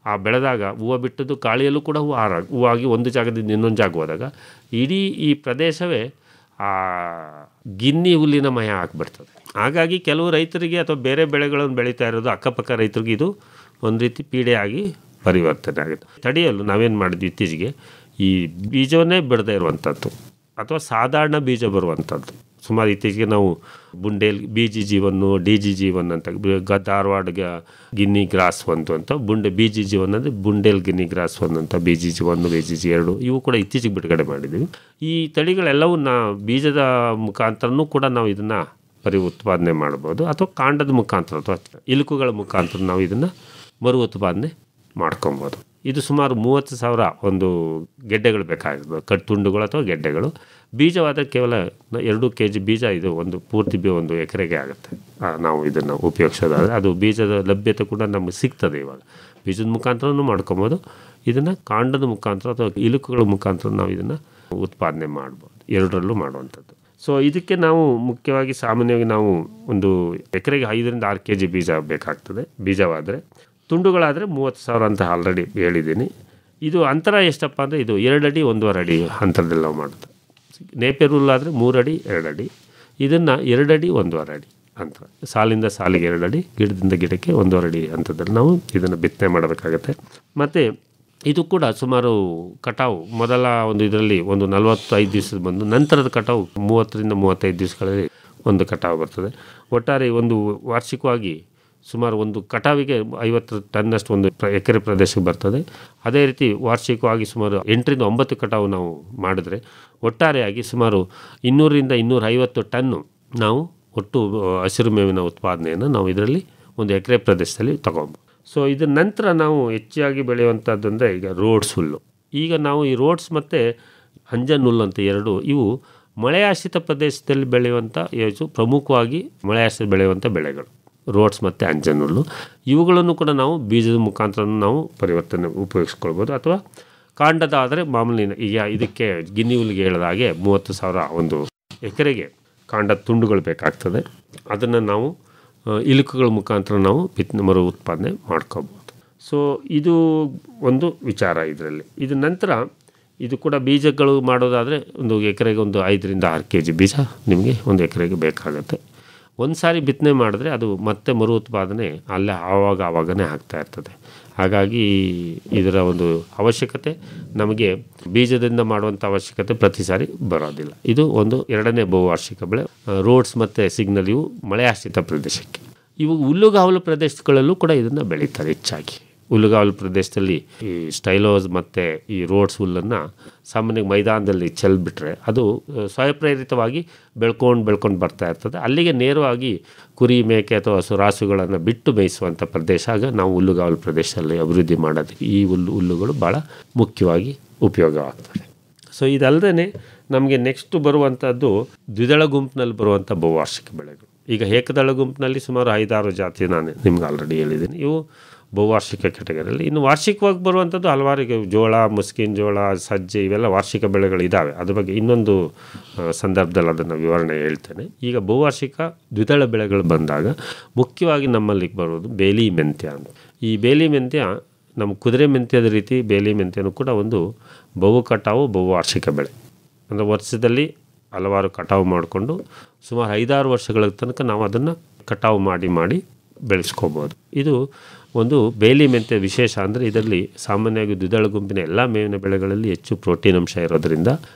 ಆ ಬೆಳೆದಾಗ ಹೂವು ಬಿಟ್ಟದ್ದು ಗಾಳಿಯಲ್ಲೂ ಕೂಡ ಹೂವಾಗಿ ಒಂದು ಜಾಗದಿಂದ ಇನ್ನೊಂದು ಜಾಗ ಹೋದಾಗ ಇಡೀ ಈ ಪ್ರದೇಶವೇ ಆ ಗಿನ್ನಿ ಹುಲ್ಲಿನ ಮಯ ಆಗಿಬಿಡ್ತದೆ. ಹಾಗಾಗಿ ಕೆಲವು ರೈತರಿಗೆ ಅಥವಾ ಬೇರೆ ಬೆಳೆಗಳನ್ನು ಬೆಳೀತಾ ಇರೋದು ಅಕ್ಕಪಕ್ಕ ರೈತರಿಗೆ ಇದು ಒಂದು ರೀತಿ ಪೀಡೆಯಾಗಿ ಪರಿವರ್ತನೆ ಆಗುತ್ತೆ. ತಡೆಯಲು ನಾವೇನು ಮಾಡಿದ್ವಿ, ಇತ್ತೀಚೆಗೆ ಈ ಬೀಜವನ್ನೇ ಬಿಡದೇ ಇರುವಂಥದ್ದು ಅಥವಾ ಸಾಧಾರಣ ಬೀಜ ಬರುವಂಥದ್ದು ಸುಮಾರು ಇತ್ತೀಚೆಗೆ ನಾವು ಬುಂಡೇಲ್ BGG1, DGG1 ಅಂತ, ಧಾರವಾಡ ಗಿನ್ನಿ ಗ್ರಾಸ್ 1 ಅಂತ, BGG1 ಅಂದರೆ ಬುಂಡೇಲ್ ಗಿನ್ನಿ ಗ್ರಾಸ್ 1 ಅಂತ, BGG1, BGG2 ಇವು ಕೂಡ ಇತ್ತೀಚೆಗೆ ಬಿಡುಗಡೆ ಮಾಡಿದ್ದೀವಿ. ಈ ತಳಿಗಳೆಲ್ಲವೂ ಬೀಜದ ಮುಖಾಂತರನೂ ಕೂಡ ನಾವು ಇದನ್ನು ಉತ್ಪಾದನೆ ಮಾಡ್ಬೋದು, ಅಥವಾ ಕಾಂಡದ ಮುಖಾಂತರ ಅಥವಾ ಇಲುಕುಗಳ ಮುಖಾಂತರ ನಾವು ಇದನ್ನು ಮರು ಉತ್ಪಾದನೆ ಮಾಡ್ಕೊಬೋದು. ಇದು ಸುಮಾರು 30,000 ಒಂದು ಗೆಡ್ಡೆಗಳು ಬೇಕಾಗಿರ್ಬೋದು, ತುಂಡುಗಳು ಅಥವಾ ಗೆಡ್ಡೆಗಳು. ಬೀಜವಾದ ಕೇವಲ 2 kg ಬೀಜ, ಇದು ಒಂದು ಪೂರ್ತಿ ಒಂದು ಎಕರೆಗೆ ಆಗುತ್ತೆ. ನಾವು ಇದನ್ನು ಉಪಯೋಗಿಸೋದಾದರೆ ಅದು ಬೀಜದ ಲಭ್ಯತೆ ಕೂಡ ನಮಗೆ ಸಿಗ್ತದೆ. ಇವಾಗ ಬೀಜದ ಮುಖಾಂತರನೂ ಮಾಡ್ಕೊಬೋದು, ಇದನ್ನು ಕಾಂಡದ ಮುಖಾಂತರ ಅಥವಾ ಇಲುಕುಗಳ ಮುಖಾಂತರ ನಾವು ಇದನ್ನು ಉತ್ಪಾದನೆ ಮಾಡ್ಬೋದು, ಎರಡರಲ್ಲೂ ಮಾಡುವಂಥದ್ದು. ಸೊ ಇದಕ್ಕೆ ನಾವು ಮುಖ್ಯವಾಗಿ ಸಾಮಾನ್ಯವಾಗಿ ನಾವು ಒಂದು ಎಕರೆಗೆ 5-6 kg ಬೀಜ ಬೇಕಾಗ್ತದೆ. ಬೀಜವಾದರೆ ತುಂಡುಗಳಾದರೆ 30,000 ಅಂತ ಆಲ್ರೆಡಿ ಹೇಳಿದ್ದೀನಿ. ಇದು ಅಂತರ ಎಷ್ಟಪ್ಪ ಅಂದರೆ ಇದು 2 ಅಡಿ 1.5 ಅಡಿ ಅಂತರದಲ್ಲಿ ನಾವು ಮಾಡೋದು. ನೇಪಿಯರ್ ಹುಲ್ಲಾದರೆ 3 ಅಡಿ 2 ಅಡಿ, ಇದನ್ನು 2 ಅಡಿ 1.5 ಅಡಿ ಅಂತರ, ಸಾಲಿಂದ ಸಾಲಿಗೆ 2 ಅಡಿ, ಗಿಡದಿಂದ ಗಿಡಕ್ಕೆ 1.5 ಅಡಿ ಅಂತರದಲ್ಲಿ ನಾವು ಇದನ್ನು ಬಿತ್ತನೆ ಮಾಡಬೇಕಾಗತ್ತೆ. ಮತ್ತು ಇದು ಕೂಡ ಸುಮಾರು ಕಟಾವು ಮೊದಲ ಒಂದು ಇದರಲ್ಲಿ ಒಂದು 45 ದಿವಸದ ಬಂದು ನಂತರದ ಕಟಾವು 30-35 ದಿವಸಗಳಲ್ಲಿ ಒಂದು ಕಟಾವು ಬರ್ತದೆ. ಒಟ್ಟಾರೆ ಒಂದು ವಾರ್ಷಿಕವಾಗಿ ಸುಮಾರು ಒಂದು ಕಟಾವಿಗೆ 50 ಟನ್ನಷ್ಟು ಒಂದು ಎಕರೆ ಪ್ರದೇಶಕ್ಕೆ ಬರ್ತದೆ. ಅದೇ ರೀತಿ ವಾರ್ಷಿಕವಾಗಿ ಸುಮಾರು 8ರಿಂದ 9 ಕಟಾವು ನಾವು ಮಾಡಿದ್ರೆ ಒಟ್ಟಾರೆಯಾಗಿ ಸುಮಾರು 200ರಿಂದ 250 ಟನ್ನು ನಾವು ಒಟ್ಟು ಹಸಿರು ಮೇವಿನ ಉತ್ಪಾದನೆಯನ್ನು ನಾವು ಇದರಲ್ಲಿ ಒಂದು ಎಕರೆ ಪ್ರದೇಶದಲ್ಲಿ ತಗೊಬೋದು. ಸೊ ಇದರ ನಂತರ ನಾವು ಹೆಚ್ಚಾಗಿ ಬೆಳೆಯುವಂಥದ್ದು ಅಂದರೆ ಈಗ ರೋಡ್ಸ್ ಹುಲ್ಲು. ಈಗ ನಾವು ಈ ರೋಡ್ಸ್ ಮತ್ತು ಅಂಜನ್ ಹುಲ್ಲು ಅಂತ ಎರಡು, ಇವು ಮಳೆಯಾಶ್ರಿತ ಪ್ರದೇಶದಲ್ಲಿ ಬೆಳೆಯುವಂಥ ಪ್ರಮುಖವಾಗಿ ಮಳೆಯಾಶ್ರಿತ ಬೆಳೆಯುವಂಥ ಬೆಳೆಗಳು ರೋಡ್ಸ್ ಮತ್ತು ಅಂಜನ್ ಹುಲ್ಲು. ಇವುಗಳನ್ನು ಕೂಡ ನಾವು ಬೀಜದ ಮುಖಾಂತರ ನಾವು ಪರಿವರ್ತನೆ ಉಪಯೋಗಿಸ್ಕೊಳ್ಬೋದು. ಅಥವಾ ಕಾಂಡದ ಆದರೆ ಮಾಮೂಲಿ ಈಗ ಇದಕ್ಕೆ ಗಿನ್ನಿ ಹುಲ್ಲಿಗೆ ಹೇಳಿದ ಹಾಗೆ 30,000 ಒಂದು ಎಕರೆಗೆ ಕಾಂಡದ ತುಂಡುಗಳು ಬೇಕಾಗ್ತದೆ. ಅದನ್ನು ನಾವು ಇಲುಕುಗಳ ಮುಖಾಂತರ ನಾವು ಮರು ಉತ್ಪಾದನೆ ಮಾಡ್ಕೋಬೋದು. ಸೊ ಇದು ಒಂದು ವಿಚಾರ ಇದರಲ್ಲಿ. ಇದು ನಂತರ ಇದು ಕೂಡ ಬೀಜಗಳು ಮಾಡೋದಾದರೆ ಒಂದು ಎಕರೆಗೆ ಒಂದು 5ರಿಂದ 6 kg ಬೀಜ ನಿಮಗೆ ಒಂದು ಎಕರೆಗೆ ಬೇಕಾಗುತ್ತೆ. ಒಂದು ಸಾರಿ ಬಿತ್ತನೆ ಮಾಡಿದ್ರೆ ಅದು ಮತ್ತೆ ಮರು ಉತ್ಪಾದನೆ ಅಲ್ಲೇ ಆವಾಗನೇ ಆಗ್ತಾ ಇರ್ತದೆ. ಹಾಗಾಗಿ ಇದರ ಒಂದು ಅವಶ್ಯಕತೆ ನಮಗೆ ಬೀಜದಿಂದ ಮಾಡುವಂಥ ಅವಶ್ಯಕತೆ ಪ್ರತಿ ಸಾರಿ ಬರೋದಿಲ್ಲ. ಇದು ಒಂದು ಎರಡನೇ ಬಹುವಾರ್ಷಿಕ ಬೆಳೆ. ರೋಡ್ಸ್ ಮತ್ತು ಸಿಗ್ನಲ್ ಇವು ಮಳೆಯಾಶ್ರಿತ ಪ್ರದೇಶಕ್ಕೆ. ಇವು ಹುಲ್ಲುಗಾವಲು ಪ್ರದೇಶಗಳಲ್ಲೂ ಕೂಡ ಇದನ್ನು ಬೆಳೀತಾರೆ ಹೆಚ್ಚಾಗಿ. ಹುಲ್ಲುಗಾವಲು ಪ್ರದೇಶದಲ್ಲಿ ಈ ಸ್ಟೈಲೋಸ್ ಮತ್ತು ಈ ರೋಡ್ಸ್ ಹುಲ್ಲನ್ನು ಸಾಮಾನ್ಯವಾಗಿ ಮೈದಾನದಲ್ಲಿ ಚೆಲ್ಬಿಟ್ರೆ ಅದು ಸ್ವಯಂಪ್ರೇರಿತವಾಗಿ ಬೆಳ್ಕೊಂಡು ಬರ್ತಾ ಇರ್ತದೆ. ಅಲ್ಲಿಗೆ ನೇರವಾಗಿ ಕುರಿ ಮೇಕೆ ಅಥವಾ ರಾಸುಗಳನ್ನು ಬಿಟ್ಟು ಮೇಯಿಸುವಂಥ ಪ್ರದೇಶ ಆಗ ನಾವು ಹುಲ್ಲುಗಾವಲು ಪ್ರದೇಶದಲ್ಲಿ ಅಭಿವೃದ್ಧಿ ಮಾಡೋದಕ್ಕೆ ಈ ಹುಲ್ಲುಗಳು ಭಾಳ ಮುಖ್ಯವಾಗಿ ಉಪಯೋಗವಾಗ್ತದೆ. ಸೊ ಇದಲ್ಲದೆ ನಮಗೆ ನೆಕ್ಸ್ಟ್ ಬರುವಂಥದ್ದು ದ್ವಿದಳ ಗುಂಪಿನಲ್ಲಿ ಬರುವಂಥ ಬಹುವಾರ್ಷಿಕ ಬೆಳೆಗಳು. ಈಗ ಏಕದಳ ಗುಂಪಿನಲ್ಲಿ ಸುಮಾರು 5-6 ಜಾತಿ ನಾನು ನಿಮ್ಗೆ ಆಲ್ರೆಡಿ ಹೇಳಿದ್ದೀನಿ. ಇವು ಬಹುವಾರ್ಷಿಕ ಕೆಟಗರಿಯಲ್ಲಿ. ಇನ್ನು ವಾರ್ಷಿಕವಾಗಿ ಬರುವಂಥದ್ದು ಹಲವಾರು ಜೋಳ, ಮುಸ್ಕಿನ ಜೋಳ, ಸಜ್ಜೆ ಇವೆಲ್ಲ ವಾರ್ಷಿಕ ಬೆಳೆಗಳಿದ್ದಾವೆ. ಅದ್ರ ಬಗ್ಗೆ ಇನ್ನೊಂದು ಸಂದರ್ಭದಲ್ಲಿ ಅದನ್ನು ವಿವರಣೆ ಹೇಳ್ತೇನೆ. ಈಗ ಬಹುವಾರ್ಷಿಕ ದ್ವಿದಳ ಬೆಳೆಗಳು ಬಂದಾಗ ಮುಖ್ಯವಾಗಿ ನಮ್ಮಲ್ಲಿ ಬರೋದು ಬೇಲಿ ಮೆಂತ್ಯ ಅಂತ. ಈ ಬೇಲಿ ಮೆಂತ್ಯ ನಮ್ಮ ಕುದುರೆ ಮೆಂತ್ಯದ ರೀತಿ ಬೇಲಿ ಮೆಂತ್ಯನೂ ಕೂಡ ಒಂದು ಬಹು ಕಟಾವು ಬಹುವಾರ್ಷಿಕ ಬೆಳೆ. ಅಂದರೆ ವರ್ಷದಲ್ಲಿ ಹಲವಾರು ಕಟಾವು ಮಾಡಿಕೊಂಡು ಸುಮಾರು 5-6 ವರ್ಷಗಳ ತನಕ ನಾವು ಅದನ್ನು ಕಟಾವು ಮಾಡಿ ಬೆಳೆಸ್ಕೋಬೋದು. ಇದು ಒಂದು ಬೇಲಿ ಮೆಂತ್ಯ ವಿಶೇಷ ಅಂದರೆ ಇದರಲ್ಲಿ ಸಾಮಾನ್ಯವಾಗಿ ದ್ವಿದಳ ಗುಂಪಿನ ಎಲ್ಲ ಮೇವಿನ ಬೆಳೆಗಳಲ್ಲಿ ಹೆಚ್ಚು ಪ್ರೋಟೀನ್ ಅಂಶ ಇರೋದರಿಂದ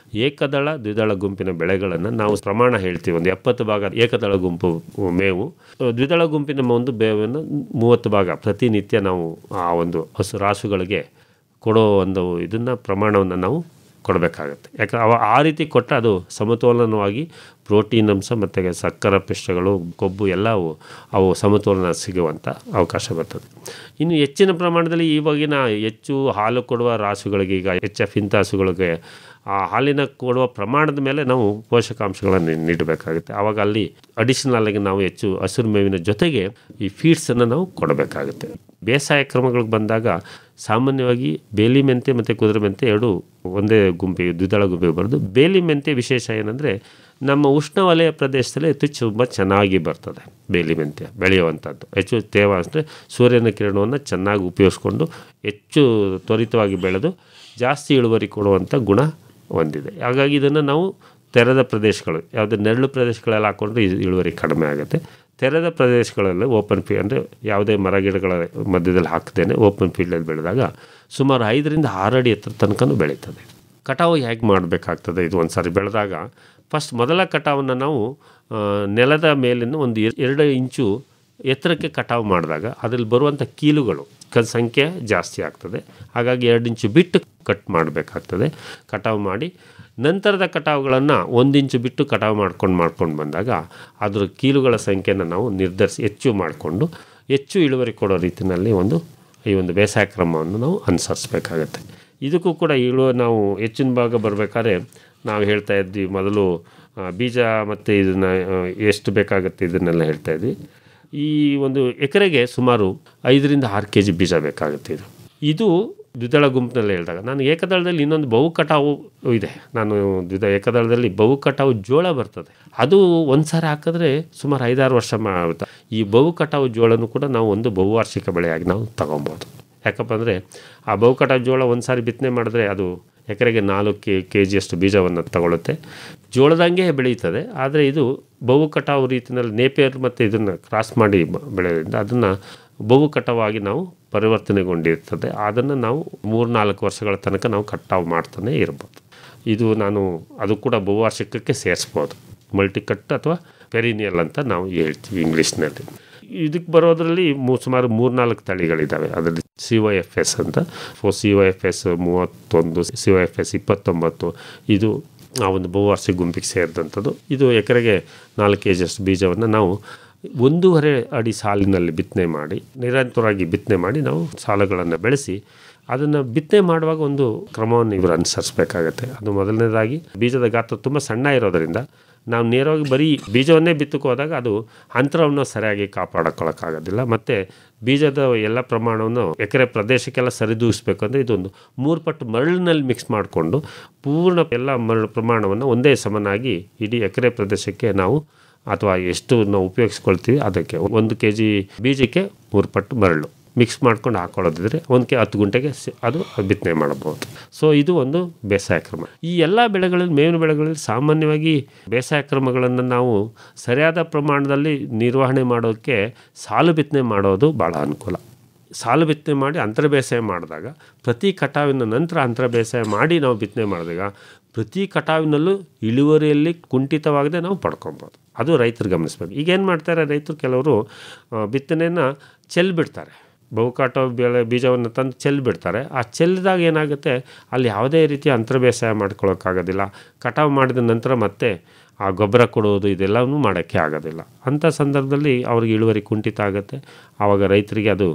ಏಕದಳ ದ್ವಿದಳ ಗುಂಪಿನ ಬೆಳೆಗಳನ್ನು ನಾವು ಪ್ರಮಾಣ ಹೇಳ್ತೀವಿ. ಒಂದು 70 ಭಾಗ ಏಕದಳ ಗುಂಪು ಮೇವು, ದ್ವಿದಳ ಗುಂಪಿನ ಒಂದು ಬೇವನ್ನು 30 ಭಾಗ ಪ್ರತಿನಿತ್ಯ ನಾವು ಆ ಒಂದು ರಾಸುಗಳಿಗೆ ಕೊಡೋ ಒಂದು ಇದನ್ನು ಪ್ರಮಾಣವನ್ನು ನಾವು ಕೊಡಬೇಕಾಗತ್ತೆ. ಯಾಕಂದ್ರೆ ಆ ರೀತಿ ಕೊಟ್ಟರೆ ಅದು ಸಮತೋಲನವಾಗಿ ಪ್ರೋಟೀನ್ ಅಂಶ ಮತ್ತು ಸಕ್ಕರೆ ಪಿಷ್ಟಗಳು, ಕೊಬ್ಬು ಎಲ್ಲವೂ ಅವು ಸಮತೋಲನ ಸಿಗುವಂಥ ಅವಕಾಶ ಬರ್ತದೆ. ಇನ್ನು ಹೆಚ್ಚಿನ ಪ್ರಮಾಣದಲ್ಲಿ ಇವಾಗಿನ ಹೆಚ್ಚು ಹಾಲು ಕೊಡುವ ರಾಸುಗಳಿಗೆ, ಈಗ HF ಇಂಥ ಹಸುಗಳಿಗೆ ಆ ಹಾಲಿನ ಕೊಡುವ ಪ್ರಮಾಣದ ಮೇಲೆ ನಾವು ಪೋಷಕಾಂಶಗಳನ್ನು ನೀಡಬೇಕಾಗುತ್ತೆ. ಆವಾಗ ಅಲ್ಲಿ ಅಡಿಷನಲ್ ಆಗಿ ನಾವು ಹೆಚ್ಚು ಹಸಿರು ಮೇವಿನ ಜೊತೆಗೆ ಈ ಫೀಡ್ಸನ್ನು ನಾವು ಕೊಡಬೇಕಾಗುತ್ತೆ. ಬೇಸಾಯ ಕ್ರಮಗಳಿಗೆ ಬಂದಾಗ ಸಾಮಾನ್ಯವಾಗಿ ಬೇಲಿ ಮೆಂತೆ ಮತ್ತು ಕುದುರೆ ಮೆಂತೆ ಎರಡು ಒಂದೇ ಗುಂಪಿಗೆ ದ್ವಿದಳ ಗುಂಪಿಗೆ ಬರೋದು. ಬೇಲಿ ಮೆಂತೆ ವಿಶೇಷ ಏನಂದರೆ ನಮ್ಮ ಉಷ್ಣವಲಯ ಪ್ರದೇಶದಲ್ಲಿ ತುಂಬ ಚೆನ್ನಾಗಿ ಬರ್ತದೆ. ಬೇಲಿ ಮೆಂತ್ಯ ಬೆಳೆಯುವಂಥದ್ದು ಹೆಚ್ಚು ತೇವಾಂಶ ಅಂದರೆ ಸೂರ್ಯನ ಕಿರಣವನ್ನು ಚೆನ್ನಾಗಿ ಉಪಯೋಗಿಸ್ಕೊಂಡು ಹೆಚ್ಚು ತ್ವರಿತವಾಗಿ ಬೆಳೆದು ಜಾಸ್ತಿ ಇಳುವರಿ ಕೊಡುವಂಥ ಗುಣ ಹೊಂದಿದೆ. ಹಾಗಾಗಿ ಇದನ್ನು ನಾವು ತೆರೆದ ಪ್ರದೇಶಗಳು, ಯಾವುದೇ ನೆರಳು ಪ್ರದೇಶಗಳೆಲ್ಲ ಹಾಕ್ಕೊಂಡ್ರೆ ಇಳುವರಿ ಕಡಿಮೆ ಆಗುತ್ತೆ. ತೆರೆದ ಪ್ರದೇಶಗಳಲ್ಲಿ ಓಪನ್ ಫೀಲ್ಡ್ ಅಂದರೆ ಯಾವುದೇ ಮರಗಿಡಗಳ ಮಧ್ಯದಲ್ಲಿ ಹಾಕ್ದೇನೆ ಓಪನ್ ಫೀಲ್ಡಲ್ಲಿ ಬೆಳೆದಾಗ ಸುಮಾರು 5ರಿಂದ 6 ಅಡಿ ಎತ್ತರ ತನಕನೂ ಬೆಳೀತದೆ. ಕಟಾವು ಹೇಗೆ ಮಾಡಬೇಕಾಗ್ತದೆ? ಇದು ಒಂದು ಸಾರಿ ಬೆಳೆದಾಗ ಮೊದಲ ಕಟಾವನ್ನು ನಾವು ನೆಲದ ಮೇಲಿನ ಒಂದು 2 ಇಂಚು ಎತ್ತರಕ್ಕೆ ಕಟಾವು ಮಾಡಿದಾಗ ಅದರಲ್ಲಿ ಬರುವಂಥ ಕೀಲುಗಳು ಸಂಖ್ಯೆ ಜಾಸ್ತಿ ಆಗ್ತದೆ. ಹಾಗಾಗಿ 2 ಇಂಚು ಬಿಟ್ಟು ಕಟ್ ಮಾಡಬೇಕಾಗ್ತದೆ. ಕಟಾವು ಮಾಡಿ ನಂತರದ ಕಟಾವುಗಳನ್ನು 1 ಇಂಚು ಬಿಟ್ಟು ಕಟಾವು ಮಾಡ್ಕೊಂಡು ಬಂದಾಗ ಅದರ ಕೀಲುಗಳ ಸಂಖ್ಯೆಯನ್ನು ನಾವು ನಿರ್ಧರಿಸಿ ಹೆಚ್ಚು ಮಾಡಿಕೊಂಡು ಹೆಚ್ಚು ಇಳುವರಿ ಕೊಡೋ ರೀತಿಯಲ್ಲಿ ಈ ಒಂದು ಬೇಸಾಯ ಕ್ರಮವನ್ನು ನಾವು ಅನುಸರಿಸಬೇಕಾಗತ್ತೆ. ಇದಕ್ಕೂ ಕೂಡ ನಾವು ಹೆಚ್ಚಿನ ಭಾಗ ಬರಬೇಕಾದ್ರೆ ನಾವು ಹೇಳ್ತಾ ಇದ್ವಿ ಮೊದಲು ಬೀಜ ಮತ್ತು ಇದನ್ನು ಎಷ್ಟು ಬೇಕಾಗುತ್ತೆ ಇದನ್ನೆಲ್ಲ ಹೇಳ್ತಾ ಇದ್ವಿ. ಈ ಒಂದು ಎಕರೆಗೆ ಸುಮಾರು 5ರಿಂದ 6 kg ಬೀಜ ಬೇಕಾಗುತ್ತೆ. ಇದು ದ್ವಿದಳ ಗುಂಪಿನಲ್ಲಿ ಹೇಳಿದಾಗ ನಾನು ಏಕದಳದಲ್ಲಿ ಇನ್ನೊಂದು ಬಹು ಕಟಾವು ಇದೆ. ನಾನು ಏಕದಳದಲ್ಲಿ ಬಹು ಕಟಾವು ಜೋಳ ಬರ್ತದೆ. ಅದು ಒಂದು ಸಾರಿ ಹಾಕಿದ್ರೆ ಸುಮಾರು 5-6 ವರ್ಷ ಮಾಡುತ್ತೆ. ಈ ಬಹು ಕಟಾವು ಜೋಳನೂ ಕೂಡ ನಾವು ಒಂದು ಬಹುವಾರ್ಷಿಕ ಬೆಳೆಯಾಗಿ ನಾವು ತಗೊಬೋದು. ಯಾಕಪ್ಪ ಅಂದರೆ ಆ ಬಹು ಕಟಾವು ಜೋಳ ಒಂದು ಸಾರಿ ಬಿತ್ತನೆ ಮಾಡಿದ್ರೆ ಅದು ಎಕರೆಗೆ 4 kg ಬೀಜವನ್ನು ತಗೊಳುತ್ತೆ. ಜೋಳದಂಗೆ ಬೆಳೀತದೆ. ಆದರೆ ಇದು ಬಹು ಕಟಾವು ರೀತಿಯಲ್ಲಿ ನೇಪಿಯರ್ ಮತ್ತು ಇದನ್ನು ಕ್ರಾಸ್ ಮಾಡಿ ಬೆಳೆಯೋದ್ರಿಂದ ಅದನ್ನು ಬಹು ಕಟಾವಾಗಿ ನಾವು ಪರಿವರ್ತನೆಗೊಂಡಿರ್ತದೆ. ಅದನ್ನು ನಾವು 3-4 ವರ್ಷಗಳ ತನಕ ನಾವು ಕಟಾವು ಮಾಡ್ತಾನೆ ಇರ್ಬೋದು. ಇದು ಅದು ಕೂಡ ಬಹುವಾರ್ಷಿಕಕ್ಕೆ ಸೇರಿಸ್ಬೋದು. ಮಲ್ಟಿಕಟ್ ಅಥವಾ ಪೆರಿನಿಯಲ್ ಅಂತ ನಾವು ಹೇಳ್ತೀವಿ ಇಂಗ್ಲೀಷ್ನಲ್ಲಿ. ಇದಕ್ಕೆ ಬರೋದ್ರಲ್ಲಿ ಸುಮಾರು 3-4 ತಳಿಗಳಿದ್ದಾವೆ. ಅದರಲ್ಲಿ CYFS ಅಂತ, CYFS 31, CYFS 29 ಇದು ಆ ಒಂದು ಬಹುವಾರ್ಷಿಕ ಗುಂಪಿಗೆ ಸೇರಿದಂಥದ್ದು. ಇದು ಎಕರೆಗೆ 4 kg ಬೀಜವನ್ನು ನಾವು 1.5 ಅಡಿ ಸಾಲಿನಲ್ಲಿ ಬಿತ್ತನೆ ಮಾಡಿ, ನಿರಂತರವಾಗಿ ಬಿತ್ತನೆ ಮಾಡಿ ನಾವು ಸಾಲುಗಳನ್ನು ಬೆಳೆಸಿ ಅದನ್ನು ಬಿತ್ತನೆ ಮಾಡುವಾಗ ಒಂದು ಕ್ರಮವನ್ನು ಇವರು ಅನುಸರಿಸಬೇಕಾಗತ್ತೆ. ಅದು ಮೊದಲನೇದಾಗಿ ಬೀಜದ ಗಾತ್ರ ತುಂಬ ಸಣ್ಣ ಇರೋದರಿಂದ ನಾವು ನೇರವಾಗಿ ಬರೀ ಬೀಜವನ್ನೇ ಬಿತ್ತಕ್ಕೆ ಹೋದಾಗ ಅದು ಅಂತರವನ್ನು ಸರಿಯಾಗಿ ಕಾಪಾಡಿಕೊಳ್ಳೋಕ್ಕಾಗೋದಿಲ್ಲ. ಮತ್ತು ಬೀಜದ ಎಲ್ಲ ಪ್ರಮಾಣವನ್ನು ಎಕರೆ ಪ್ರದೇಶಕ್ಕೆಲ್ಲ ಸರಿದೂಗಿಸ್ಬೇಕು ಅಂದರೆ ಇದೊಂದು 3 ಪಟ್ಟು ಮರಳಿನಲ್ಲಿ ಮಿಕ್ಸ್ ಮಾಡಿಕೊಂಡು ಪೂರ್ಣ ಎಲ್ಲ ಮರಳು ಪ್ರಮಾಣವನ್ನು ಒಂದೇ ಸಮನಾಗಿ ಇಡೀ ಎಕರೆ ಪ್ರದೇಶಕ್ಕೆ ನಾವು ಅಥವಾ ಎಷ್ಟು ನಾವು ಉಪಯೋಗಿಸ್ಕೊಳ್ತೀವಿ ಅದಕ್ಕೆ 1 kg ಬೀಜಕ್ಕೆ 3 ಪಟ್ಟು ಮರಳು ಮಿಕ್ಸ್ ಮಾಡ್ಕೊಂಡು ಹಾಕೊಳ್ಳೋದಿದ್ರೆ 10 ಗುಂಟೆಗೆ ಅದು ಬಿತ್ತನೆ ಮಾಡಬಹುದು. ಸೊ ಇದು ಒಂದು ಬೇಸಾಯ ಕ್ರಮ. ಈ ಎಲ್ಲ ಬೆಳೆಗಳಲ್ಲಿ, ಮೇವಿನ ಬೆಳೆಗಳಲ್ಲಿ ಸಾಮಾನ್ಯವಾಗಿ ಬೇಸಾಯ ಕ್ರಮಗಳನ್ನು ನಾವು ಸರಿಯಾದ ಪ್ರಮಾಣದಲ್ಲಿ ನಿರ್ವಹಣೆ ಮಾಡೋಕ್ಕೆ ಸಾಲು ಬಿತ್ತನೆ ಮಾಡೋದು ಭಾಳ ಅನುಕೂಲ. ಸಾಲು ಬಿತ್ತನೆ ಮಾಡಿ ಅಂತರ ಬೇಸಾಯ ಮಾಡಿದಾಗ ಪ್ರತಿ ಕಟಾವಿನ ನಂತರ ಅಂತರ ಬೇಸಾಯ ಮಾಡಿ ನಾವು ಬಿತ್ತನೆ ಮಾಡಿದಾಗ ಪ್ರತಿ ಕಟಾವಿನಲ್ಲೂ ಇಳುವರಿಯಲ್ಲಿ ಕುಂಠಿತವಾಗದೆ ನಾವು ಪಡ್ಕೊಬೋದು. ಅದು ರೈತರು ಗಮನಿಸ್ಬೇಕು. ಈಗೇನು ಮಾಡ್ತಾರೆ ರೈತರು, ಕೆಲವರು ಬಿತ್ತನೆಯನ್ನು ಚೆಲ್ಬಿಡ್ತಾರೆ. ಬಹುಕಾಟ ಬೀಜವನ್ನು ತಂದು ಚೆಲ್ಬಿಡ್ತಾರೆ. ಆ ಚೆಲ್ಲಿದಾಗ ಏನಾಗುತ್ತೆ, ಅಲ್ಲಿ ಯಾವುದೇ ರೀತಿಯ ಅಂತರ ಬೇಸಾಯ ಮಾಡ್ಕೊಳ್ಳೋಕ್ಕಾಗೋದಿಲ್ಲ. ಕಟಾವು ಮಾಡಿದ ನಂತರ ಮತ್ತೆ ಆ ಗೊಬ್ಬರ ಕೊಡೋದು ಇದೆಲ್ಲವೂ ಮಾಡೋಕ್ಕೆ ಆಗೋದಿಲ್ಲ. ಅಂಥ ಸಂದರ್ಭದಲ್ಲಿ ಅವ್ರಿಗೆ ಇಳುವರಿ ಕುಂಠಿತ ಆಗುತ್ತೆ. ಆವಾಗ ರೈತರಿಗೆ ಅದು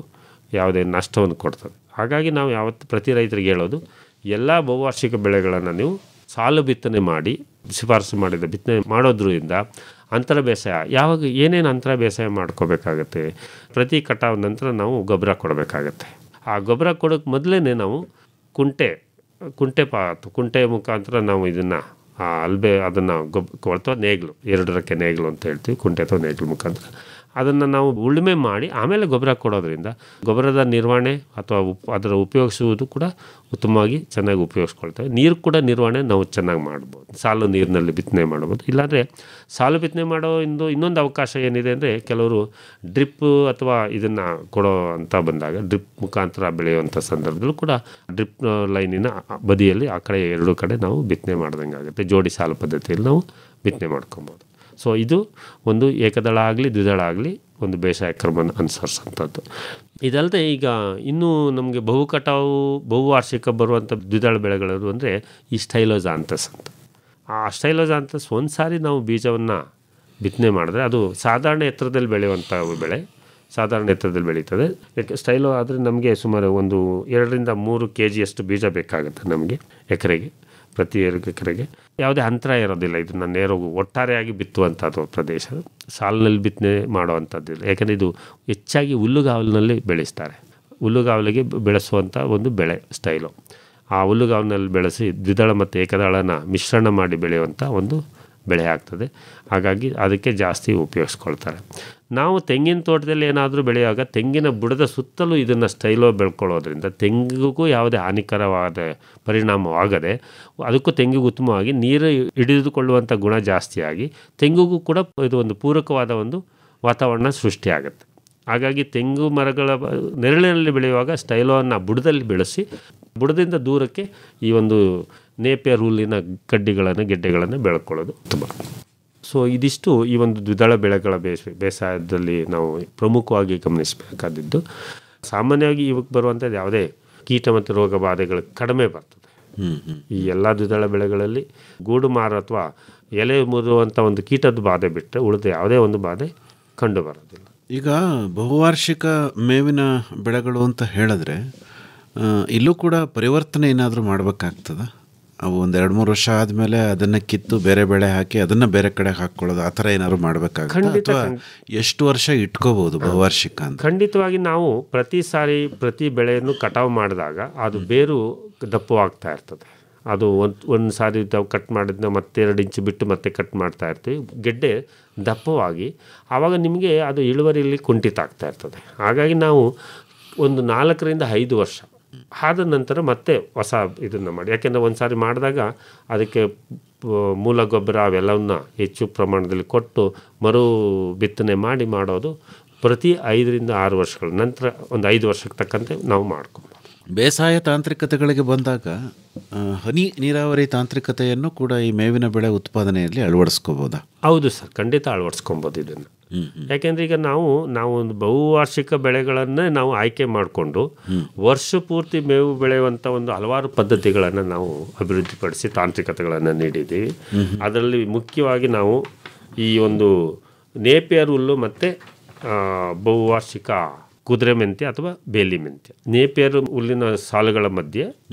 ಯಾವುದೇ ನಷ್ಟವನ್ನು ಕೊಡ್ತದೆ. ಹಾಗಾಗಿ ನಾವು ಪ್ರತಿ ರೈತರಿಗೆ ಹೇಳೋದು, ಎಲ್ಲ ಬಹುವಾರ್ಷಿಕ ಬೆಳೆಗಳನ್ನು ನೀವು ಸಾಲು ಬಿತ್ತನೆ ಮಾಡಿ ಶಿಫಾರಸು ಮಾಡಿದ ಬಿತ್ತನೆ ಮಾಡೋದ್ರಿಂದ ಅಂತರ ಬೇಸಾಯ ಯಾವಾಗ ಏನೇನು ಅಂತರ ಬೇಸಾಯ ಮಾಡ್ಕೋಬೇಕಾಗತ್ತೆ, ಪ್ರತಿ ಕಟಾವು ನಂತರ ನಾವು ಗೊಬ್ಬರ ಕೊಡಬೇಕಾಗತ್ತೆ. ಆ ಗೊಬ್ಬರ ಕೊಡೋಕ್ಕೆ ಮೊದಲೇ ನಾವು ಕುಂಟೆ ಮುಖಾಂತರ ನಾವು ಇದನ್ನು ಅದನ್ನು ಅಥವಾ ನೇಗಿಲು, 2 ರೆಕ್ಕೆ ನೇಗಿಲು ಅಂತ ಹೇಳ್ತೀವಿ, ಕುಂಟೆ ಅಥವಾ ನೇಗಿಲು ಮುಖಾಂತರ ಅದನ್ನು ನಾವು ಉಳುಮೆ ಮಾಡಿ ಆಮೇಲೆ ಗೊಬ್ಬರ ಕೊಡೋದ್ರಿಂದ ಗೊಬ್ಬರದ ನಿರ್ವಹಣೆ ಅಥವಾ ಅದರ ಉಪಯೋಗಿಸುವುದು ಕೂಡ ಉತ್ತಮವಾಗಿ ಚೆನ್ನಾಗಿ ಉಪಯೋಗಿಸ್ಕೊಳ್ತೇವೆ. ನೀರು ಕೂಡ ನಿರ್ವಹಣೆ ನಾವು ಚೆನ್ನಾಗಿ ಮಾಡ್ಬೋದು. ಸಾಲು ನೀರಿನಲ್ಲಿ ಬಿತ್ತನೆ ಮಾಡ್ಬೋದು. ಇಲ್ಲಾಂದರೆ ಸಾಲು ಬಿತ್ತನೆ ಮಾಡೋ ಇನ್ನೊಂದು ಅವಕಾಶ ಏನಿದೆ ಅಂದರೆ, ಕೆಲವರು ಡ್ರಿಪ್ಪು ಅಥವಾ ಇದನ್ನು ಕೊಡೋ ಅಂತ ಬಂದಾಗ ಡ್ರಿಪ್ ಮುಖಾಂತರ ಬೆಳೆಯುವಂಥ ಸಂದರ್ಭದಲ್ಲೂ ಕೂಡ ಡ್ರಿಪ್ ಲೈನಿನ ಬದಿಯಲ್ಲಿ ಆ ಕಡೆ 2 ಕಡೆ ನಾವು ಬಿತ್ತನೆ ಮಾಡ್ದಂಗೆ ಆಗುತ್ತೆ. ಜೋಡಿ ಸಾಲು ಪದ್ಧತಿಯಲ್ಲಿ ನಾವು ಬಿತ್ತನೆ ಮಾಡ್ಕೊಬೋದು. ಸೊ ಇದು ಒಂದು ಏಕದಳ ಆಗಲಿ ದ್ವಿದಳ ಆಗಲಿ ಒಂದು ಬೇಸಾಯ ಕ್ರಮವನ್ನು ಅನುಸರಿಸೋಂಥದ್ದು. ಇದಲ್ಲದೆ ಈಗ ಇನ್ನೂ ನಮಗೆ ಬಹುವಾರ್ಷಿಕ ಬರುವಂಥ ದ್ವಿದಳ ಬೆಳೆಗಳು ಅಂದರೆ ಈ ಸ್ಟೈಲೋಜಾಂಥಸ್ ಅಂತ. ಆ ಸ್ಟೈಲೋಜಾಂಥಸ್ ಒಂದು ಸಾರಿ ನಾವು ಬೀಜವನ್ನು ಬಿತ್ತನೆ ಮಾಡಿದ್ರೆ ಅದು ಸಾಧಾರಣ ಎತ್ತರದಲ್ಲಿ ಬೆಳೆಯುವಂಥ ಬೆಳೆ, ಸಾಧಾರಣ ಎತ್ತರದಲ್ಲಿ ಬೆಳೀತದೆ. ಯಾಕೆ ಸ್ಟೈಲೋ ಆದರೆ ನಮಗೆ ಸುಮಾರು ಒಂದು 2-3 kg ಬೀಜ ಬೇಕಾಗುತ್ತೆ ನಮಗೆ ಎಕರೆಗೆ. ಪ್ರತಿ ಎಕರೆಗೆ ಯಾವುದೇ ಅಂತರ ಇರೋದಿಲ್ಲ. ಇದನ್ನು ನೇರವಾಗಿ ಒಟ್ಟಾರೆಯಾಗಿ ಬಿತ್ತುವಂಥದ್ದು ಪ್ರದೇಶ, ಸಾಲಿನಲ್ಲಿ ಬಿತ್ತನೆ ಮಾಡುವಂಥದ್ದಿಲ್ಲ. ಯಾಕೆಂದರೆ ಇದು ಹೆಚ್ಚಾಗಿ ಹುಲ್ಲುಗಾವಲಿನಲ್ಲಿ ಬೆಳೆಸ್ತಾರೆ. ಹುಲ್ಲುಗಾವಲಿಗೆ ಬೆಳೆಸುವಂಥ ಒಂದು ಬೆಳೆ ಸ್ಟೈಲು. ಆ ಹುಲ್ಲುಗಾವಲಿನಲ್ಲಿ ಬೆಳೆಸಿ ದ್ವಿದಳ ಮತ್ತು ಏಕದಳನ ಮಿಶ್ರಣ ಮಾಡಿ ಬೆಳೆಯುವಂಥ ಒಂದು ಬೆಳೆ ಆಗ್ತದೆ. ಹಾಗಾಗಿ ಅದಕ್ಕೆ ಜಾಸ್ತಿ ಉಪಯೋಗಿಸ್ಕೊಳ್ತಾರೆ. ನಾವು ತೆಂಗಿನ ತೋಟದಲ್ಲಿ ಏನಾದರೂ ಬೆಳೆಯುವಾಗ ತೆಂಗಿನ ಬುಡದ ಸುತ್ತಲೂ ಇದನ್ನು ಸ್ಟೈಲೋ ಬೆಳ್ಕೊಳ್ಳೋದ್ರಿಂದ ತೆಂಗಿಗೂ ಯಾವುದೇ ಹಾನಿಕರವಾದ ಪರಿಣಾಮವಾಗದೆ ಅದಕ್ಕೂ ತೆಂಗಿಗೂ ಉತ್ತಮವಾಗಿ ನೀರು ಹಿಡಿದುಕೊಳ್ಳುವಂಥ ಗುಣ ಜಾಸ್ತಿಯಾಗಿ ತೆಂಗಿಗೂ ಕೂಡ ಇದು ಒಂದು ಪೂರಕವಾದ ಒಂದು ವಾತಾವರಣ ಸೃಷ್ಟಿಯಾಗುತ್ತೆ. ಹಾಗಾಗಿ ತೆಂಗು ಮರಗಳ ನೆರಳಿನಲ್ಲಿ ಬೆಳೆಯುವಾಗ ಸ್ಟೈಲೋವನ್ನು ಬುಡದಲ್ಲಿ ಬೆಳೆಸಿ ಬುಡದಿಂದ ದೂರಕ್ಕೆ ಈ ಒಂದು ನೇಪಿಯರ್ ಹುಲ್ಲಿನ ಗೆಡ್ಡೆಗಳನ್ನು ಬೆಳ್ಕೊಳ್ಳೋದು ಉತ್ತಮ. ಸೊ ಇದಿಷ್ಟು ಈ ಒಂದು ದ್ವಿದಳ ಬೆಳೆಗಳ ಬೇಸಾಯದಲ್ಲಿ ನಾವು ಪ್ರಮುಖವಾಗಿ ಗಮನಿಸಬೇಕಾದದ್ದು. ಸಾಮಾನ್ಯವಾಗಿ ಇವಕ್ಕೆ ಬರುವಂಥದ್ದು ಯಾವುದೇ ಕೀಟ ಮತ್ತು ರೋಗ ಬಾಧೆಗಳು ಕಡಿಮೆ ಬರ್ತದೆ. ಈ ಎಲ್ಲ ದ್ವಿದಳ ಬೆಳೆಗಳಲ್ಲಿ ಗೂಡು ಮಾರು ಅಥವಾ ಎಲೆ ಮುರುವಂಥ ಒಂದು ಕೀಟದ ಬಾಧೆ ಬಿಟ್ಟರೆ ಉಳಿದ ಯಾವುದೇ ಒಂದು ಬಾಧೆ ಕಂಡು ಬರೋದಿಲ್ಲ. ಈಗ ಬಹುವಾರ್ಷಿಕ ಮೇವಿನ ಬೆಳೆಗಳು ಅಂತ ಹೇಳಿದ್ರೆ ಇಲ್ಲೂ ಕೂಡ ಪರಿವರ್ತನೆ ಏನಾದರೂ ಮಾಡಬೇಕಾಗ್ತದ? ಅವು 1-2-3 ವರ್ಷ ಆದಮೇಲೆ ಅದನ್ನು ಕಿತ್ತು ಬೇರೆ ಬೆಳೆ ಹಾಕಿ ಅದನ್ನು ಬೇರೆ ಕಡೆ ಹಾಕ್ಕೊಳ್ಳೋದು, ಆ ಥರ ಏನಾದ್ರು ಮಾಡಬೇಕಾಗುತ್ತೆ? ಅಥವಾ ಎಷ್ಟು ವರ್ಷ ಇಟ್ಕೋಬೋದು ಬಹುವಾರ್ಷಿಕ ಅಂತ? ಖಂಡಿತವಾಗಿ ನಾವು ಪ್ರತಿ ಬೆಳೆಯನ್ನು ಕಟಾವು ಮಾಡಿದಾಗ ಅದು ಬೇರು ದಪ್ಪವಾಗ್ತಾ ಇರ್ತದೆ. ಅದು ಒಂದು ಸಾರಿ ಕಟ್ ಮಾಡಿದ್ನ ಮತ್ತೆ 2 ಇಂಚು ಬಿಟ್ಟು ಮತ್ತೆ ಕಟ್ ಮಾಡ್ತಾ ಇರ್ತೀವಿ. ಗೆಡ್ಡೆ ದಪ್ಪವಾಗಿ ಆವಾಗ ನಿಮಗೆ ಅದು ಇಳುವರಿಯಲ್ಲಿ ಕುಂಠಿತ ಆಗ್ತಾ ಇರ್ತದೆ. ಹಾಗಾಗಿ ನಾವು ಒಂದು 4-5 ವರ್ಷ ಆದ ನಂತರ ಮತ್ತೆ ಹೊಸ ಇದನ್ನು ಮಾಡಿ. ಯಾಕೆಂದರೆ ಒಂದು ಸಾರಿ ಮಾಡಿದಾಗ ಅದಕ್ಕೆ ಮೂಲ ಗೊಬ್ಬರ ಅವೆಲ್ಲವನ್ನ ಹೆಚ್ಚು ಪ್ರಮಾಣದಲ್ಲಿ ಕೊಟ್ಟು ಮರು ಬಿತ್ತನೆ ಮಾಡೋದು ಪ್ರತಿ 5-6 ವರ್ಷಗಳ ನಂತರ ಒಂದು 5 ವರ್ಷಕ್ಕೆ ತಕ್ಕಂತೆ ನಾವು ಮಾಡ್ಕೊಬೋದು. ಬೇಸಾಯ ತಾಂತ್ರಿಕತೆಗಳಿಗೆ ಬಂದಾಗ ಹನಿ ನೀರಾವರಿ ತಾಂತ್ರಿಕತೆಯನ್ನು ಕೂಡ ಈ ಮೇವಿನ ಬೆಳೆ ಉತ್ಪಾದನೆಯಲ್ಲಿ ಅಳವಡಿಸ್ಕೋಬೋದಾ? ಹೌದು ಸರ್, ಖಂಡಿತ ಅಳವಡಿಸ್ಕೊಬೋದು. ಇದನ್ನು ಯಾಕೆಂದರೆ ಈಗ ನಾವು ಒಂದು ಬಹುವಾರ್ಷಿಕ ಬೆಳೆಗಳನ್ನೇ ನಾವು ಆಯ್ಕೆ ಮಾಡಿಕೊಂಡು ವರ್ಷ ಪೂರ್ತಿ ಮೇವು ಬೆಳೆಯುವಂಥ ಒಂದು ಹಲವಾರು ಪದ್ಧತಿಗಳನ್ನು ನಾವು ಅಭಿವೃದ್ಧಿಪಡಿಸಿ ತಾಂತ್ರಿಕತೆಗಳನ್ನು ನೀಡಿದ್ದೀವಿ. ಅದರಲ್ಲಿ ಮುಖ್ಯವಾಗಿ ನಾವು ಈ ಒಂದು ನೇಪಿಯರ್ ಹುಲ್ಲು ಮತ್ತು ಬಹುವಾರ್ಷಿಕ ಕುದುರೆ ಮೆಂತ್ಯ ಅಥವಾ ಬೇಲಿ ಮೆಂತ್ಯ, ನೇಪಿಯರ್ ಹುಲ್ಲಿನ ಸಾಲುಗಳ ಮಧ್ಯೆ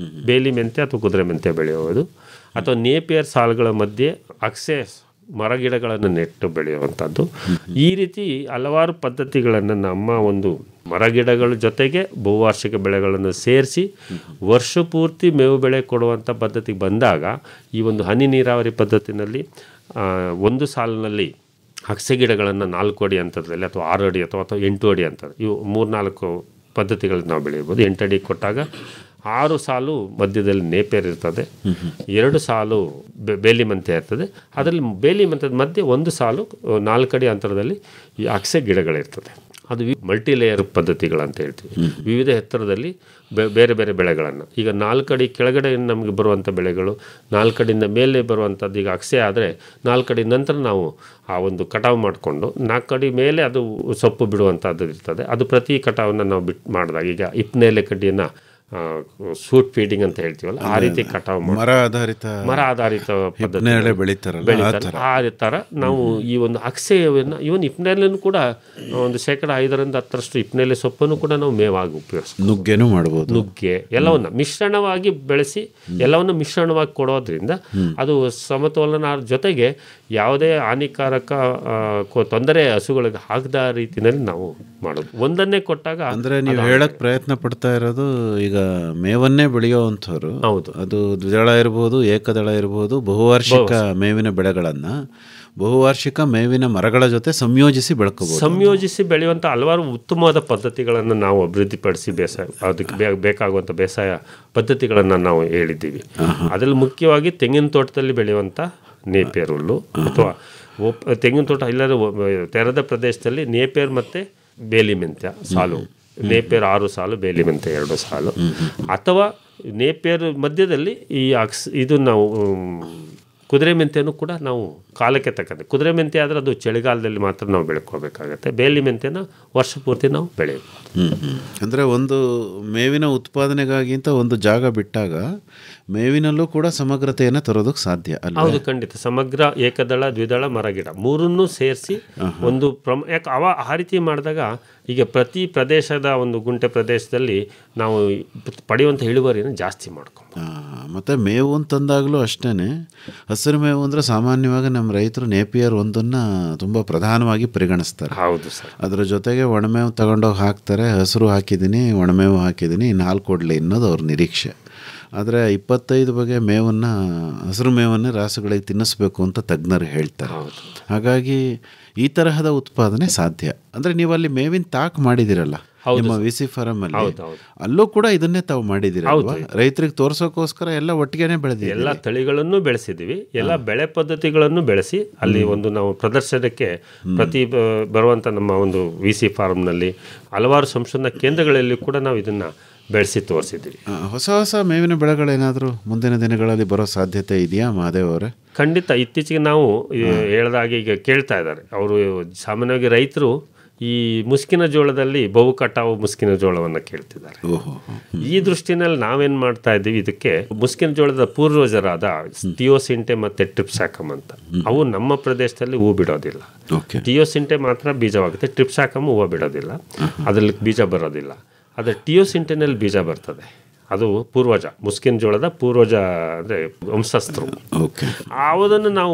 ಬೇಲಿ ಮೆಂತ್ಯ ಅಥವಾ ಕುದುರೆ ಮೆಂತ್ಯ ಬೆಳೆಯುವುದು, ಅಥವಾ ನೇಪಿಯರ್ ಸಾಲುಗಳ ಮಧ್ಯೆ ಅಕ್ಸೆ ಮರಗಿಡಗಳನ್ನು ನೆಟ್ಟು ಬೆಳೆಯುವಂಥದ್ದು. ಈ ರೀತಿ ಹಲವಾರು ಪದ್ಧತಿಗಳನ್ನು ನಮ್ಮ ಒಂದು ಮರಗಿಡಗಳ ಜೊತೆಗೆ ಬಹುವಾರ್ಷಿಕ ಬೆಳೆಗಳನ್ನು ಸೇರಿಸಿ ವರ್ಷ ಪೂರ್ತಿ ಮೇವು ಬೆಳೆ ಕೊಡುವಂಥ ಪದ್ಧತಿಗೆ ಬಂದಾಗ ಈ ಒಂದು ಹನಿ ನೀರಾವರಿ ಪದ್ಧತಿನಲ್ಲಿ ಒಂದು ಸಾಲಿನಲ್ಲಿ ಅಗಸೆ ಗಿಡಗಳನ್ನು 4 ಅಡಿ ಅಂತರದಲ್ಲಿ ಅಥವಾ 6 ಅಡಿ ಅಥವಾ 8 ಅಡಿ ಅಂತಾರೆ, ಇವು 3-4 ಪದ್ಧತಿಗಳನ್ನು ನಾವು ಬೆಳೆಯಬಹುದು. 8 ಅಡಿ ಕೊಟ್ಟಾಗ 6 ಸಾಲು ಮಧ್ಯದಲ್ಲಿ ನೇಪಿಯರ್ ಇರ್ತದೆ, 2 ಸಾಲು ಬೇಲಿ ಮೆಂತ್ಯ ಇರ್ತದೆ. ಅದರಲ್ಲಿ ಬೇಲಿ ಮೆಂತ್ಯದ ಮಧ್ಯೆ 1 ಸಾಲು 4 ಅಡಿ ಅಂತರದಲ್ಲಿ ಈ ಅಗಸೆ ಗಿಡಗಳಿರ್ತದೆ. ಅದು ಮಲ್ಟಿ ಲೇಯರ್ ಪದ್ಧತಿಗಳಂತ ಹೇಳ್ತೀವಿ. ವಿವಿಧ ಎತ್ತರದಲ್ಲಿ ಬೇರೆ ಬೇರೆ ಬೆಳೆಗಳನ್ನು, ಈಗ 4 ಅಡಿ ಕೆಳಗಡೆ ನಮಗೆ ಬರುವಂಥ ಬೆಳೆಗಳು, 4 ಅಡಿಯಿಂದ ಮೇಲೆ ಬರುವಂಥದ್ದು. ಈಗ ಅಗಸೆ ಆದರೆ 4 ಅಡಿ ನಂತರ ನಾವು ಆ ಒಂದು ಕಟಾವು ಮಾಡಿಕೊಂಡು 4 ಅಡಿ ಮೇಲೆ ಅದು ಸೊಪ್ಪು ಬಿಡುವಂಥದ್ದು ಇರ್ತದೆ. ಅದು ಪ್ರತಿ ಕಟಾವನ್ನು ನಾವು ಮಾಡಿದಾಗ, ಈಗ ಹಿಪ್ನೇಲೆ ಕಡ್ಡಿಯನ್ನು ಸೂಟ್ ಫೀಡಿಂಗ್ ಅಂತ ಹೇಳ್ತೀವಲ್ಲ, ಆ ರೀತಿ ಕಟಾವು ಮರ ಆಧಾರಿತ ಪದ್ಧತಿ ಬೆಳೀತಾರೆ. ಆ ಥರ ನಾವು ಈ ಒಂದು ಅಗಸೆಯನ್ನು ಇವನ್ ಹಿಪ್ನೇಲೆನೂ ಕೂಡ ಒಂದು 5-10% ಹಿಪ್ನೇಲೆ ಸೊಪ್ಪನ್ನು ಕೂಡ ನಾವು ಮೇವಾಗಿ ಉಪಯೋಗಿಸ್ತೀವಿ. ನುಗ್ಗೆನೂ ಮಾಡ್ಬೋದು. ನುಗ್ಗೆ ಎಲ್ಲವನ್ನ ಮಿಶ್ರಣವಾಗಿ ಬೆಳೆಸಿ ಎಲ್ಲವನ್ನು ಮಿಶ್ರಣವಾಗಿ ಕೊಡೋದ್ರಿಂದ ಅದು ಸಮತೋಲನ ಜೊತೆಗೆ ಯಾವುದೇ ಹಾನಿಕಾರಕ ತೊಂದರೆ ಹಸುಗಳಿಗೆ ಆಗದ ರೀತಿಯಲ್ಲಿ ನಾವು ಮಾಡೋದು. ಒಂದನ್ನೇ ಕೊಟ್ಟಾಗ ಅಂದರೆ ನೀವು ಹೇಳಕ್ಕೆ ಪ್ರಯತ್ನ ಪಡ್ತಾ ಇರೋದು, ಈಗ ಮೇವನ್ನೇ ಬೆಳೆಯುವಂಥವ್ರು, ಹೌದು, ಅದು ದ್ವಿದಳ ಇರ್ಬೋದು, ಏಕದಳ ಇರ್ಬೋದು, ಬಹುವಾರ್ಷಿಕ ಮೇವಿನ ಬೆಳೆಗಳನ್ನು ಬಹುವಾರ್ಷಿಕ ಮೇವಿನ ಮರಗಳ ಜೊತೆ ಸಂಯೋಜಿಸಿ ಬೆಳೆಯುವಂಥ ಹಲವಾರು ಉತ್ತಮವಾದ ಪದ್ಧತಿಗಳನ್ನು ನಾವು ಅಭಿವೃದ್ಧಿಪಡಿಸಿ ಅದಕ್ಕೆ ಬೇಕಾಗುವಂಥ ಬೇಸಾಯ ಪದ್ಧತಿಗಳನ್ನು ನಾವು ಹೇಳಿದ್ದೀವಿ. ಅದರಲ್ಲಿ ಮುಖ್ಯವಾಗಿ ತೆಂಗಿನ ತೋಟದಲ್ಲಿ ಬೆಳೆಯುವಂಥ ನೇಪಿಯರ್ ಹುಲ್ಲು, ಅಥವಾ ತೆಂಗಿನ ತೋಟ ಇಲ್ಲದ ತೆರೆದ ಪ್ರದೇಶದಲ್ಲಿ ನೇಪಿಯರ್ ಮತ್ತು ಬೇಲಿ ಮೆಂತ್ಯ ಸಾಲು, ನೇಪಿಯರ್ 6 ಸಾಲು, ಬೇಲಿ ಮೆಂತ್ಯ 2 ಸಾಲು, ಅಥವಾ ನೇಪಿಯರ್ ಮಧ್ಯದಲ್ಲಿ ಈ ಇದು ನಾವು ಕುದುರೆ ಮೆಂತ್ಯನೂ ಕೂಡ ನಾವು ಕಾಲಕ್ಕೆ ತಕ್ಕಂತೆ, ಕುದುರೆ ಮೆಂತ್ಯ ಆದರೆ ಅದು ಚಳಿಗಾಲದಲ್ಲಿ ಮಾತ್ರ ನಾವು ಬೆಳ್ಕೋಬೇಕಾಗತ್ತೆ, ಬೇಲಿ ಮೆಂತ್ಯನ ವರ್ಷ ಪೂರ್ತಿ ನಾವು ಬೆಳೆಯಬಹುದು. ಅಂದರೆ ಒಂದು ಮೇವಿನ ಉತ್ಪಾದನೆಗಾಗಿಂತ ಒಂದು ಜಾಗ ಬಿಟ್ಟಾಗ ಮೇವಿನಲ್ಲೂ ಕೂಡ ಸಮಗ್ರತೆಯನ್ನು ತರೋದಕ್ಕೆ ಸಾಧ್ಯ ಅಲ್ಲ? ಹೌದು, ಖಂಡಿತ. ಸಮಗ್ರ ಏಕದಳ, ದ್ವಿದಳ, ಮರಗಿಡ ಮೂರನ್ನೂ ಸೇರಿಸಿ ಒಂದು ಯಾಕೆ ಆ ರೀತಿ ಮಾಡಿದಾಗ ಈಗ ಪ್ರತಿ ಪ್ರದೇಶದ ಒಂದು ಗುಂಟೆ ಪ್ರದೇಶದಲ್ಲಿ ನಾವು ಪಡೆಯುವಂಥ ಇಳುವರಿಯನ್ನು ಜಾಸ್ತಿ ಮಾಡ್ಕೊಂಡು. ಮತ್ತು ಮೇವು ಅಂತಂದಾಗಲೂ ಅಷ್ಟೇ, ಹಸಿರು ಮೇವು ಅಂದರೆ ಸಾಮಾನ್ಯವಾಗಿ ನಮ್ಮ ರೈತರು ನೇಪಿಯರ್ ಒಂದನ್ನು ತುಂಬ ಪ್ರಧಾನವಾಗಿ ಪರಿಗಣಿಸ್ತಾರೆ. ಹೌದು ಸರ್. ಅದರ ಜೊತೆಗೆ ಒಣಮೇವು ತಗೊಂಡೋಗಿ ಹಾಕ್ತಾರೆ, ಹಸಿರು ಹಾಕಿದ್ದೀನಿ, ಒಣಮೇವು ಹಾಕಿದ್ದೀನಿ, 4 ಕೊಡಲಿ ಅನ್ನೋದು ಅವ್ರ ನಿರೀಕ್ಷೆ. ಆದರೆ 25 ಬಗೆಯ ಮೇವನ್ನು, ಹಸಿರು ಮೇವನ್ನೇ ರಾಸುಗಳಿಗೆ ತಿನ್ನಿಸ್ಬೇಕು ಅಂತ ತಜ್ಞರು ಹೇಳ್ತಾರೆ. ಹಾಗಾಗಿ ಈ ತರಹದ ಉತ್ಪಾದನೆ ಸಾಧ್ಯ. ಅಂದರೆ ನೀವು ಅಲ್ಲಿ ಮೇವಿನ ತಾಕ್ ಮಾಡಿದಿರಲ್ಲ ನಿಮ್ಮ ವಿಸಿ ಫಾರಂ ಅಲ್ಲಿ, ಅಲ್ಲೂ ಕೂಡ ಇದನ್ನೇ ತಾವು ಮಾಡಿದಿರ, ರೈತರಿಗೆ ತೋರ್ಸೋಕ್ಕೋಸ್ಕರ ಎಲ್ಲ ಒಟ್ಟಿಗೆನೆ ಬೆಳೆದಿದ್ದೀವಿ. ಎಲ್ಲ ತಳಿಗಳನ್ನು ಬೆಳೆಸಿದ್ದೀವಿ, ಎಲ್ಲ ಬೆಳೆ ಪದ್ಧತಿಗಳನ್ನು ಬೆಳೆಸಿ ಅಲ್ಲಿ ಒಂದು ನಾವು ಪ್ರದರ್ಶನಕ್ಕೆ ಪ್ರತಿ ಬರುವಂಥ ನಮ್ಮ ಒಂದು ವಿಸಿ ಫಾರಂನಲ್ಲಿ ಹಲವಾರು ಸಂಶೋಧನಾ ಕೇಂದ್ರಗಳಲ್ಲಿ ಕೂಡ ನಾವು ಇದನ್ನು ಬೆಳೆಸಿ ತೋರಿಸಿದ್ದೀವಿ. ಹೊಸ ಮೇವಿನ ಬೆಳೆಗಳೇನಾದರೂ ಮುಂದಿನ ದಿನಗಳಲ್ಲಿ ಬರೋ ಸಾಧ್ಯತೆ ಇದೆಯಾ ಮಹಾದೇವ್ ಅವರೇ? ಖಂಡಿತ. ಇತ್ತೀಚೆಗೆ ನಾವು ಹೇಳಿದಾಗೆ ಈಗ ಕೇಳ್ತಾ ಇದ್ದಾರೆ ಅವರು, ಸಾಮಾನ್ಯವಾಗಿ ರೈತರು ಈ ಮುಸ್ಕಿನ ಜೋಳದಲ್ಲಿ ಬಹು ಕಟಾವು ಮುಸ್ಕಿನ ಜೋಳವನ್ನು ಕೇಳ್ತಿದ್ದಾರೆ. ಈ ದೃಷ್ಟಿನಲ್ಲಿ ನಾವೇನು ಮಾಡ್ತಾ ಇದ್ದೀವಿ, ಇದಕ್ಕೆ ಮುಸ್ಕಿನ ಜೋಳದ ಪೂರ್ವಜರಾದ ಥಿಯೋಸಿಂಟೆ ಮತ್ತು ಟ್ರಿಪ್ಸಾಕಮ್ ಅಂತ, ಅವು ನಮ್ಮ ಪ್ರದೇಶದಲ್ಲಿ ಹೂ ಬಿಡೋದಿಲ್ಲ. ಥಿಯೋಸಿಂಟೆ ಮಾತ್ರ ಬೀಜವಾಗುತ್ತೆ, ಟ್ರಿಪ್ಸಾಕಮ್ ಹೂವು ಬಿಡೋದಿಲ್ಲ, ಅದರಲ್ಲಿ ಬೀಜ ಬರೋದಿಲ್ಲ. ಆದರೆ ಟಿಯೋಸಿಂಟೆನಲ್ಲಿ ಬೀಜ ಬರ್ತದೆ, ಅದು ಪೂರ್ವಜ, ಮುಸ್ಕಿನ ಜೋಳದ ಪೂರ್ವಜ ಅಂದರೆ ವಂಶಸ್ಥರು. ಅದನ್ನು ನಾವು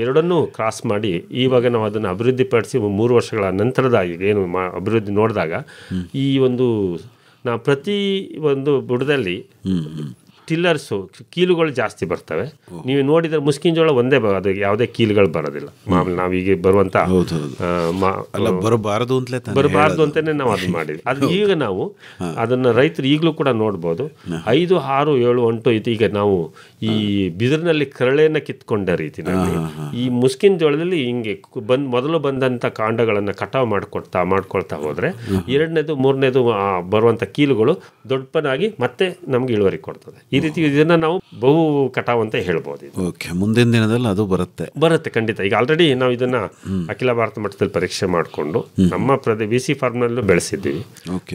ಎರಡನ್ನೂ ಕ್ರಾಸ್ ಮಾಡಿ ಇವಾಗ ನಾವು ಅದನ್ನು ಅಭಿವೃದ್ಧಿಪಡಿಸಿ 3 ವರ್ಷಗಳ ನಂತರದ ಏನು ಅಭಿವೃದ್ಧಿ ನೋಡಿದಾಗ ಈ ಒಂದು ನಾವು ಪ್ರತಿ ಒಂದು ಬುಡದಲ್ಲಿ ಟಿಲ್ಲರ್ಸು ಕೀಲುಗಳು ಜಾಸ್ತಿ ಬರ್ತವೆ. ನೀವು ನೋಡಿದರೆ ಮುಸ್ಕಿನ ಜೋಳ ಒಂದೇ, ಅದು ಯಾವುದೇ ಕೀಲುಗಳು ಬರೋದಿಲ್ಲ. ಮಾಮೂಲಿ ನಾವೀಗ ಬರುವಂಥ ಬರಬಾರ್ದು ಅಂತಲೇ ನಾವು ಅದನ್ನು ಮಾಡಿದ್ವಿ. ಅದು ಈಗ ನಾವು ಅದನ್ನು ರೈತರು ಈಗಲೂ ಕೂಡ ನೋಡ್ಬೋದು. 5, 6, 7 ಅಂಟು ಈಗ ನಾವು ಈ ಬಿದಿರಿನಲ್ಲಿ ಕರಳೆಯನ್ನು ಕಿತ್ಕೊಂಡ ರೀತಿಯಲ್ಲಿ ಈ ಮುಸ್ಕಿನ ಜೋಳದಲ್ಲಿ ಹಿಂಗೆ ಮೊದಲು ಬಂದಂಥ ಕಾಂಡಗಳನ್ನು ಕಟಾವು ಮಾಡ್ಕೊಳ್ತಾ ಹೋದರೆ 2ನೇದು 3ನೇದು ಬರುವಂಥ ಕೀಲುಗಳು ದೊಡ್ಡಪನಾಗಿ ಮತ್ತೆ ನಮ್ಗೆ ಇಳುವರಿ ಕೊಡ್ತದೆ. ಈ ರೀತಿ ಇದನ್ನು ನಾವು ಬಹು ಕಟಾವು ಅಂತ ಹೇಳ್ಬೋದು. ಓಕೆ, ಮುಂದಿನ ದಿನದಲ್ಲಿ ಅದು ಬರುತ್ತೆ ಖಂಡಿತ. ಈಗ ಆಲ್ರೆಡಿ ನಾವು ಇದನ್ನು ಅಖಿಲ ಭಾರತ ಮಟ್ಟದಲ್ಲಿ ಪರೀಕ್ಷೆ ಮಾಡಿಕೊಂಡು ನಮ್ಮ BC ಫಾರ್ಮ್ನಲ್ಲೂ ಬೆಳೆಸಿದ್ದೀವಿ.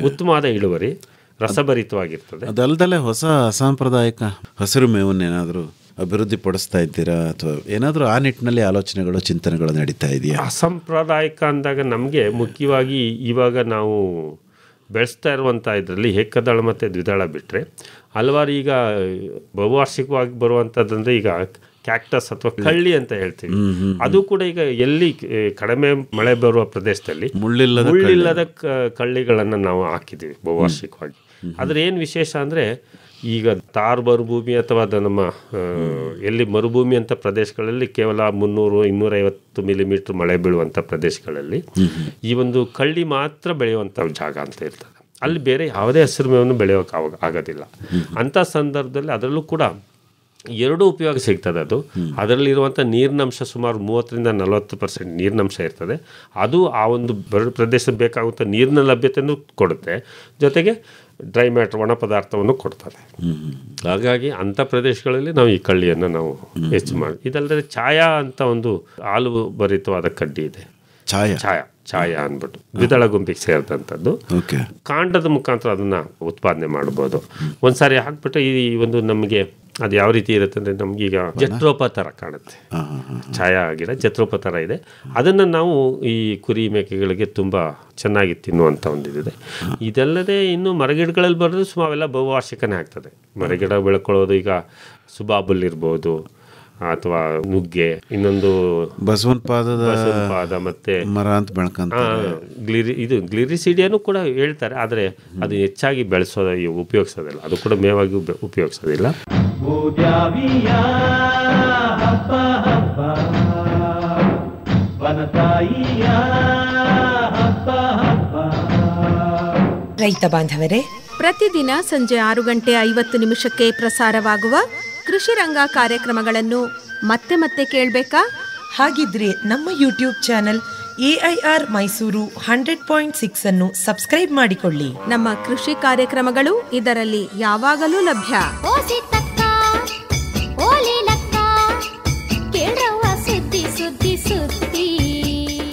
ಉತ್ತಮವಾದ ಇಳುವರಿ, ರಸಭರಿತವಾಗಿರ್ತದೆ. ಅದಲ್ಲದೆ ಹೊಸ ಅಸಾಂಪ್ರದಾಯಿಕ ಹಸಿರು ಮೇವನ್ನೇನಾದರೂ ಅಭಿವೃದ್ಧಿ ಪಡಿಸ್ತಾ ಇದ್ದೀರಾ ಅಥವಾ ಏನಾದರೂ ಆ ನಿಟ್ಟಿನಲ್ಲಿ ಆಲೋಚನೆಗಳು, ಚಿಂತನೆಗಳು ನಡೀತಾ ಇದೆಯಾ? ಅಸಾಂಪ್ರದಾಯಿಕ ಅಂದಾಗ ನಮಗೆ ಮುಖ್ಯವಾಗಿ ಇವಾಗ ನಾವು ಬೆಳೆಸ್ತಾ ಇರುವಂಥ ಇದರಲ್ಲಿ ಏಕದಳ ಮತ್ತು ದ್ವಿದಳ ಬಿಟ್ಟರೆ ಹಲವಾರು ಈಗ ಬಹುವಾರ್ಷಿಕವಾಗಿ ಬರುವಂಥದ್ದಂದರೆ ಈಗ ಕ್ಯಾಕ್ಟಸ್ ಅಥವಾ ಕಳ್ಳಿ ಅಂತ ಹೇಳ್ತೀವಿ. ಅದು ಕೂಡ ಈಗ ಎಲ್ಲಿ ಕಡಿಮೆ ಮಳೆ ಬರುವ ಪ್ರದೇಶದಲ್ಲಿ ಮುಳ್ಳಿಲ್ಲದ ಕಳ್ಳಿಗಳನ್ನು ನಾವು ಹಾಕಿದ್ದೀವಿ ಬಹುವಾರ್ಷಿಕವಾಗಿ. ಆದರೆ ಏನು ವಿಶೇಷ ಅಂದರೆ ಈಗ ತಾರ್ ಮರುಭೂಮಿ ಅಥವಾ ನಮ್ಮ ಎಲ್ಲಿ ಮರುಭೂಮಿ ಅಂತ ಪ್ರದೇಶಗಳಲ್ಲಿ ಕೇವಲ 300-250 ಮಿಲಿಮೀಟ್ರ್ ಮಳೆ ಬೀಳುವಂಥ ಪ್ರದೇಶಗಳಲ್ಲಿ ಈ ಒಂದು ಕಳ್ಳಿ ಮಾತ್ರ ಬೆಳೆಯುವಂಥ ಜಾಗ ಅಂತ ಇರ್ತದೆ. ಅಲ್ಲಿ ಬೇರೆ ಯಾವುದೇ ಹಸಿರು ಮೇವನ್ನು ಬೆಳೆಯೋಕೆ ಆಗೋದಿಲ್ಲ. ಅಂಥ ಸಂದರ್ಭದಲ್ಲಿ ಅದರಲ್ಲೂ ಕೂಡ ಎರಡೂ ಉಪಯೋಗ ಸಿಗ್ತದೆ. ಅದರಲ್ಲಿರುವಂಥ ನೀರಿನಂಶ ಸುಮಾರು 30-40% ನೀರಿನಂಶ ಇರ್ತದೆ. ಅದು ಆ ಒಂದು ಪ್ರದೇಶಕ್ಕೆ ಬೇಕಾಗುವಂಥ ನೀರಿನ ಲಭ್ಯತೆಯನ್ನು ಕೊಡುತ್ತೆ, ಜೊತೆಗೆ ಡ್ರೈ ಮ್ಯಾಟರ್ ಒಣ ಪದಾರ್ಥವನ್ನು ಕೊಡ್ತದೆ. ಹಾಗಾಗಿ ಅಂಥ ಪ್ರದೇಶಗಳಲ್ಲಿ ನಾವು ಈ ಕಳ್ಳಿಯನ್ನು ನಾವು ಹೆಚ್ಚು ಮಾಡಿ. ಇದಲ್ಲದೆ ಛಾಯಾ ಅಂತ ಒಂದು ಹಾಲು ಭರಿತವಾದ ಕಡ್ಡಿ ಇದೆ, ಛಾಯಾ ಅಂದ್ಬಿಟ್ಟು ದ್ವಿದಳ ಗುಂಪಿಗೆ ಸೇರಿದಂಥದ್ದು. ಕಾಂಡದ ಮುಖಾಂತರ ಅದನ್ನು ಉತ್ಪಾದನೆ ಮಾಡ್ಬೋದು. ಒಂದ್ಸಾರಿ ಹಾಕ್ಬಿಟ್ಟು ಈ ಒಂದು ನಮಗೆ ಅದು ಯಾವ ರೀತಿ ಇರುತ್ತೆ ಅಂದರೆ ನಮಗೀಗ ಜತ್ರೋಪ ಥರ ಕಾಣುತ್ತೆ. ಛಾಯಾ ಗಿಡ ಜತ್ರೋಪ ಥರ ಇದೆ. ಅದನ್ನು ನಾವು ಈ ಕುರಿ ಮೇಕೆಗಳಿಗೆ ತುಂಬ ಚೆನ್ನಾಗಿ ತಿನ್ನುವಂಥ ಒಂದು ಇದಿದೆ. ಇದಲ್ಲದೆ ಇನ್ನು ಮರಗಿಡಗಳಲ್ಲಿ ಬರೋದು ಅವೆಲ್ಲ ಬಹುವಾರ್ಷಿಕನೇ ಆಗ್ತದೆ. ಮರಗಿಡ ಬೆಳ್ಕೊಳ್ಳೋದು ಈಗ ಸುಬಾಬುಲ್ ಇರ್ಬೋದು ಅಥವಾ ನುಗ್ಗೆ, ಇನ್ನೊಂದು ಬಸವನ ಪಾದ ಮತ್ತೆ ಮರ ಅಂತ ಬೆಳ್ಕೊಂತಾರೆ. ಇದು ಗ್ಲಿರಿಸಿಡಿಯನ್ನು ಕೂಡ ಹೇಳ್ತಾರೆ, ಆದರೆ ಅದು ಹೆಚ್ಚಾಗಿ ಉಪಯೋಗಿಸೋದಿಲ್ಲ. ಅದು ಕೂಡ ಮೇವಾಗಿ ಉಪಯೋಗಿಸೋದಿಲ್ಲ. ರೈತ ಬಾಂಧವರೇ, ಪ್ರತಿದಿನ ಸಂಜೆ 6:50 ಪ್ರಸಾರವಾಗುವ ಕೃಷಿ ರಂಗ ಕಾರ್ಯಕ್ರಮಗಳನ್ನು ಮತ್ತೆ ಮತ್ತೆ ಕೇಳಬೇಕಾ? ಹಾಗಿದ್ರೆ ನಮ್ಮ ಯೂಟ್ಯೂಬ್ ಚಾನೆಲ್ AIR ಮೈಸೂರು 100.6 ಅನ್ನು ಸಬ್ಸ್ಕ್ರೈಬ್ ಮಾಡಿಕೊಳ್ಳಿ. ನಮ್ಮ ಕೃಷಿ ಕಾರ್ಯಕ್ರಮಗಳು ಇದರಲ್ಲಿ ಯಾವಾಗಲೂ ಲಭ್ಯ.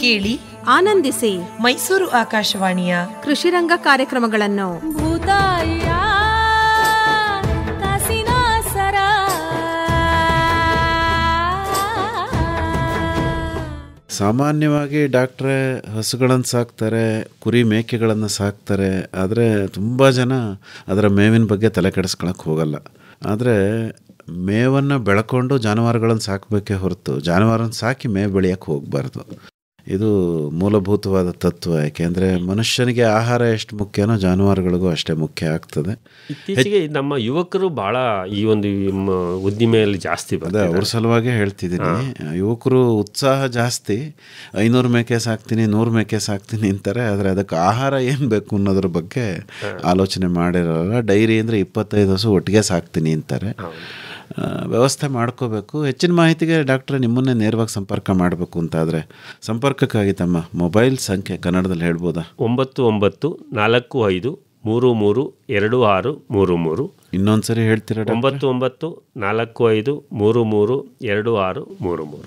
ಕೇಳಿ, ಆನಂದಿಸಿ ಮೈಸೂರು ಆಕಾಶವಾಣಿಯ ಕೃಷಿ ರಂಗ ಕಾರ್ಯಕ್ರಮಗಳನ್ನು. ಸಾಮಾನ್ಯವಾಗಿ ಡಾಕ್ಟ್ರೇ ಹಸುಗಳನ್ನು ಸಾಕ್ತಾರೆ, ಕುರಿ ಮೇಕೆಗಳನ್ನು ಸಾಕ್ತಾರೆ. ಆದರೆ ತುಂಬ ಜನ ಅದರ ಮೇವಿನ ಬಗ್ಗೆ ತಲೆ ಕೆಡಿಸ್ಕೊಳಕ್ಕೆ ಹೋಗಲ್ಲ. ಆದರೆ ಮೇವನ್ನು ಬೆಳ್ಕೊಂಡು ಜಾನುವಾರುಗಳನ್ನು ಸಾಕಬೇಕೇ ಹೊರತು ಜಾನುವಾರನ್ನು ಸಾಕಿ ಮೇವು ಬೆಳೆಯೋಕ್ಕೆ ಹೋಗಬಾರ್ದು. ಇದು ಮೂಲಭೂತವಾದ ತತ್ವ. ಯಾಕೆಂದರೆ ಮನುಷ್ಯನಿಗೆ ಆಹಾರ ಎಷ್ಟು ಮುಖ್ಯನೋ ಜಾನುವಾರುಗಳಿಗೂ ಅಷ್ಟೇ ಮುಖ್ಯ ಆಗ್ತದೆ. ಇತ್ತೀಚೆಗೆ ನಮ್ಮ ಯುವಕರು ಭಾಳ ಈ ಒಂದು ಉದ್ದಿಮೆಯಲ್ಲಿ ಜಾಸ್ತಿ ಅದೇ ಅವ್ರ ಸಲುವಾಗಿ ಹೇಳ್ತಿದ್ದೀನಿ. ಯುವಕರು ಉತ್ಸಾಹ ಜಾಸ್ತಿ. 500 ಮೇಕೆ ಸಾಕ್ತೀನಿ, 100 ಮೇಕೆ ಸಾಕ್ತೀನಿ ಅಂತಾರೆ. ಆದರೆ ಅದಕ್ಕೆ ಆಹಾರ ಏನು ಬೇಕು ಅನ್ನೋದ್ರ ಬಗ್ಗೆ ಆಲೋಚನೆ ಮಾಡಿರಲ್ಲ. ಡೈರಿ ಅಂದರೆ 25 ಹಸು ಒಟ್ಟಿಗೆ ಸಾಕ್ತೀನಿ ಅಂತಾರೆ. ವ್ಯವಸ್ಥೆ ಮಾಡ್ಕೋಬೇಕು. ಹೆಚ್ಚಿನ ಮಾಹಿತಿಗೆ ಡಾಕ್ಟ್ರೆ ನಿಮ್ಮನ್ನೇ ನೇರವಾಗಿ ಸಂಪರ್ಕ ಮಾಡಬೇಕು ಅಂತಾದರೆ ಸಂಪರ್ಕಕ್ಕಾಗಿ ತಮ್ಮ ಮೊಬೈಲ್ ಸಂಖ್ಯೆ ಕನ್ನಡದಲ್ಲಿ ಹೇಳ್ಬೋದಾ? 9945332633. ಇನ್ನೊಂದು ಸರಿ ಹೇಳ್ತೀರಾ? 9945332633.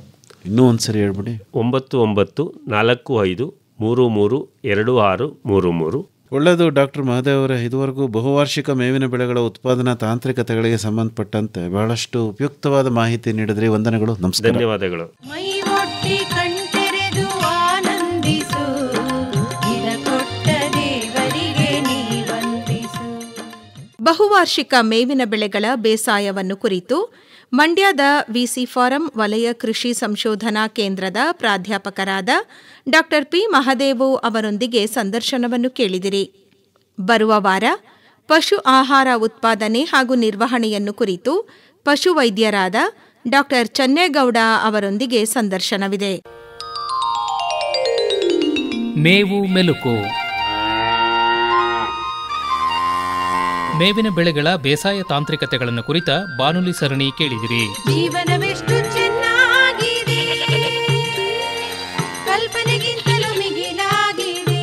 ಇನ್ನೂ ಒಂದು ಸರಿ ಹೇಳ್ಬಿಡಿ. 9945332633. ಒಳ್ಳೆಯದು ಡಾಕ್ಟರ್ ಮಹದೇವ್ ಅವರೇ, ಇದುವರೆಗೂ ಬಹುವಾರ್ಷಿಕ ಮೇವಿನ ಬೆಳೆಗಳ ಉತ್ಪಾದನಾ ತಾಂತ್ರಿಕತೆಗಳಿಗೆ ಸಂಬಂಧಪಟ್ಟಂತೆ ಬಹಳಷ್ಟು ಉಪಯುಕ್ತವಾದ ಮಾಹಿತಿ ನೀಡಿದ್ರಿ. ವಂದನೆಗಳು, ನಮಸ್ಕಾರ. ಧನ್ಯವಾದಗಳು. ಮೈ ಒಟ್ಟಿ ಕಣ್ತೆರೆದು ಆನಂದಿಸು, ಇದ ಕೊಟ್ಟ ದೇವರಿಗೆ ನೀ ವಂದಿಸು. ಬಹುವಾರ್ಷಿಕ ಮೇವಿನ ಬೆಳೆಗಳ ಬೇಸಾಯವನ್ನು ಕುರಿತು ಮಂಡ್ಯದ VC ಫಾರಂ ವಲಯ ಕೃಷಿ ಸಂಶೋಧನಾ ಕೇಂದ್ರದ ಪ್ರಾಧ್ಯಾಪಕರಾದ ಡಾಕ್ಟರ್ ಪಿ ಮಹದೇವು ಅವರೊಂದಿಗೆ ಸಂದರ್ಶನವನ್ನು ಕೇಳಿದಿರಿ. ಬರುವ ವಾರ ಪಶು ಆಹಾರ ಉತ್ಪಾದನೆ ಹಾಗೂ ನಿರ್ವಹಣೆಯನ್ನು ಕುರಿತು ಪಶುವೈದ್ಯರಾದ ಡಾಕ್ಟರ್ ಚನ್ನೇಗೌಡ ಅವರೊಂದಿಗೆ ಸಂದರ್ಶನವಿದೆ. ಮೇವು ಮೆಲುಕು. ಮೇವಿನ ಬೆಳೆಗಳ ಬೇಸಾಯ ತಾಂತ್ರಿಕತೆಗಳನ್ನು ಕುರಿತ ಬಾನುಲಿ ಸರಣಿ ಕೇಳಿದಿರಿ. ಜೀವನವೆಷ್ಟು ಚೆನ್ನಾಗಿದೆ, ಕಲ್ಪನೆಗಿಂತಲೂ ಮಿಗಿಲಾಗಿದೆ.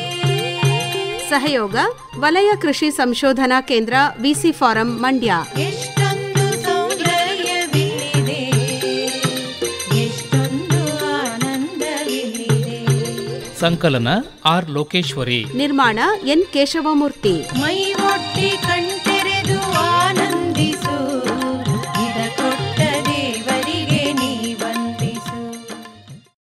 ಸಹಯೋಗ ವಲಯ ಕೃಷಿ ಸಂಶೋಧನಾ ಕೇಂದ್ರ VC ಫಾರಂ ಮಂಡ್ಯ. ಎಷ್ಟೊಂದು ಸಂಕಲನ ಆರ್ ಲೋಕೇಶ್ವರಿ, ನಿರ್ಮಾಣ ಎನ್ ಕೇಶವಮೂರ್ತಿ. ಮೈ ಒಟ್ಟಿ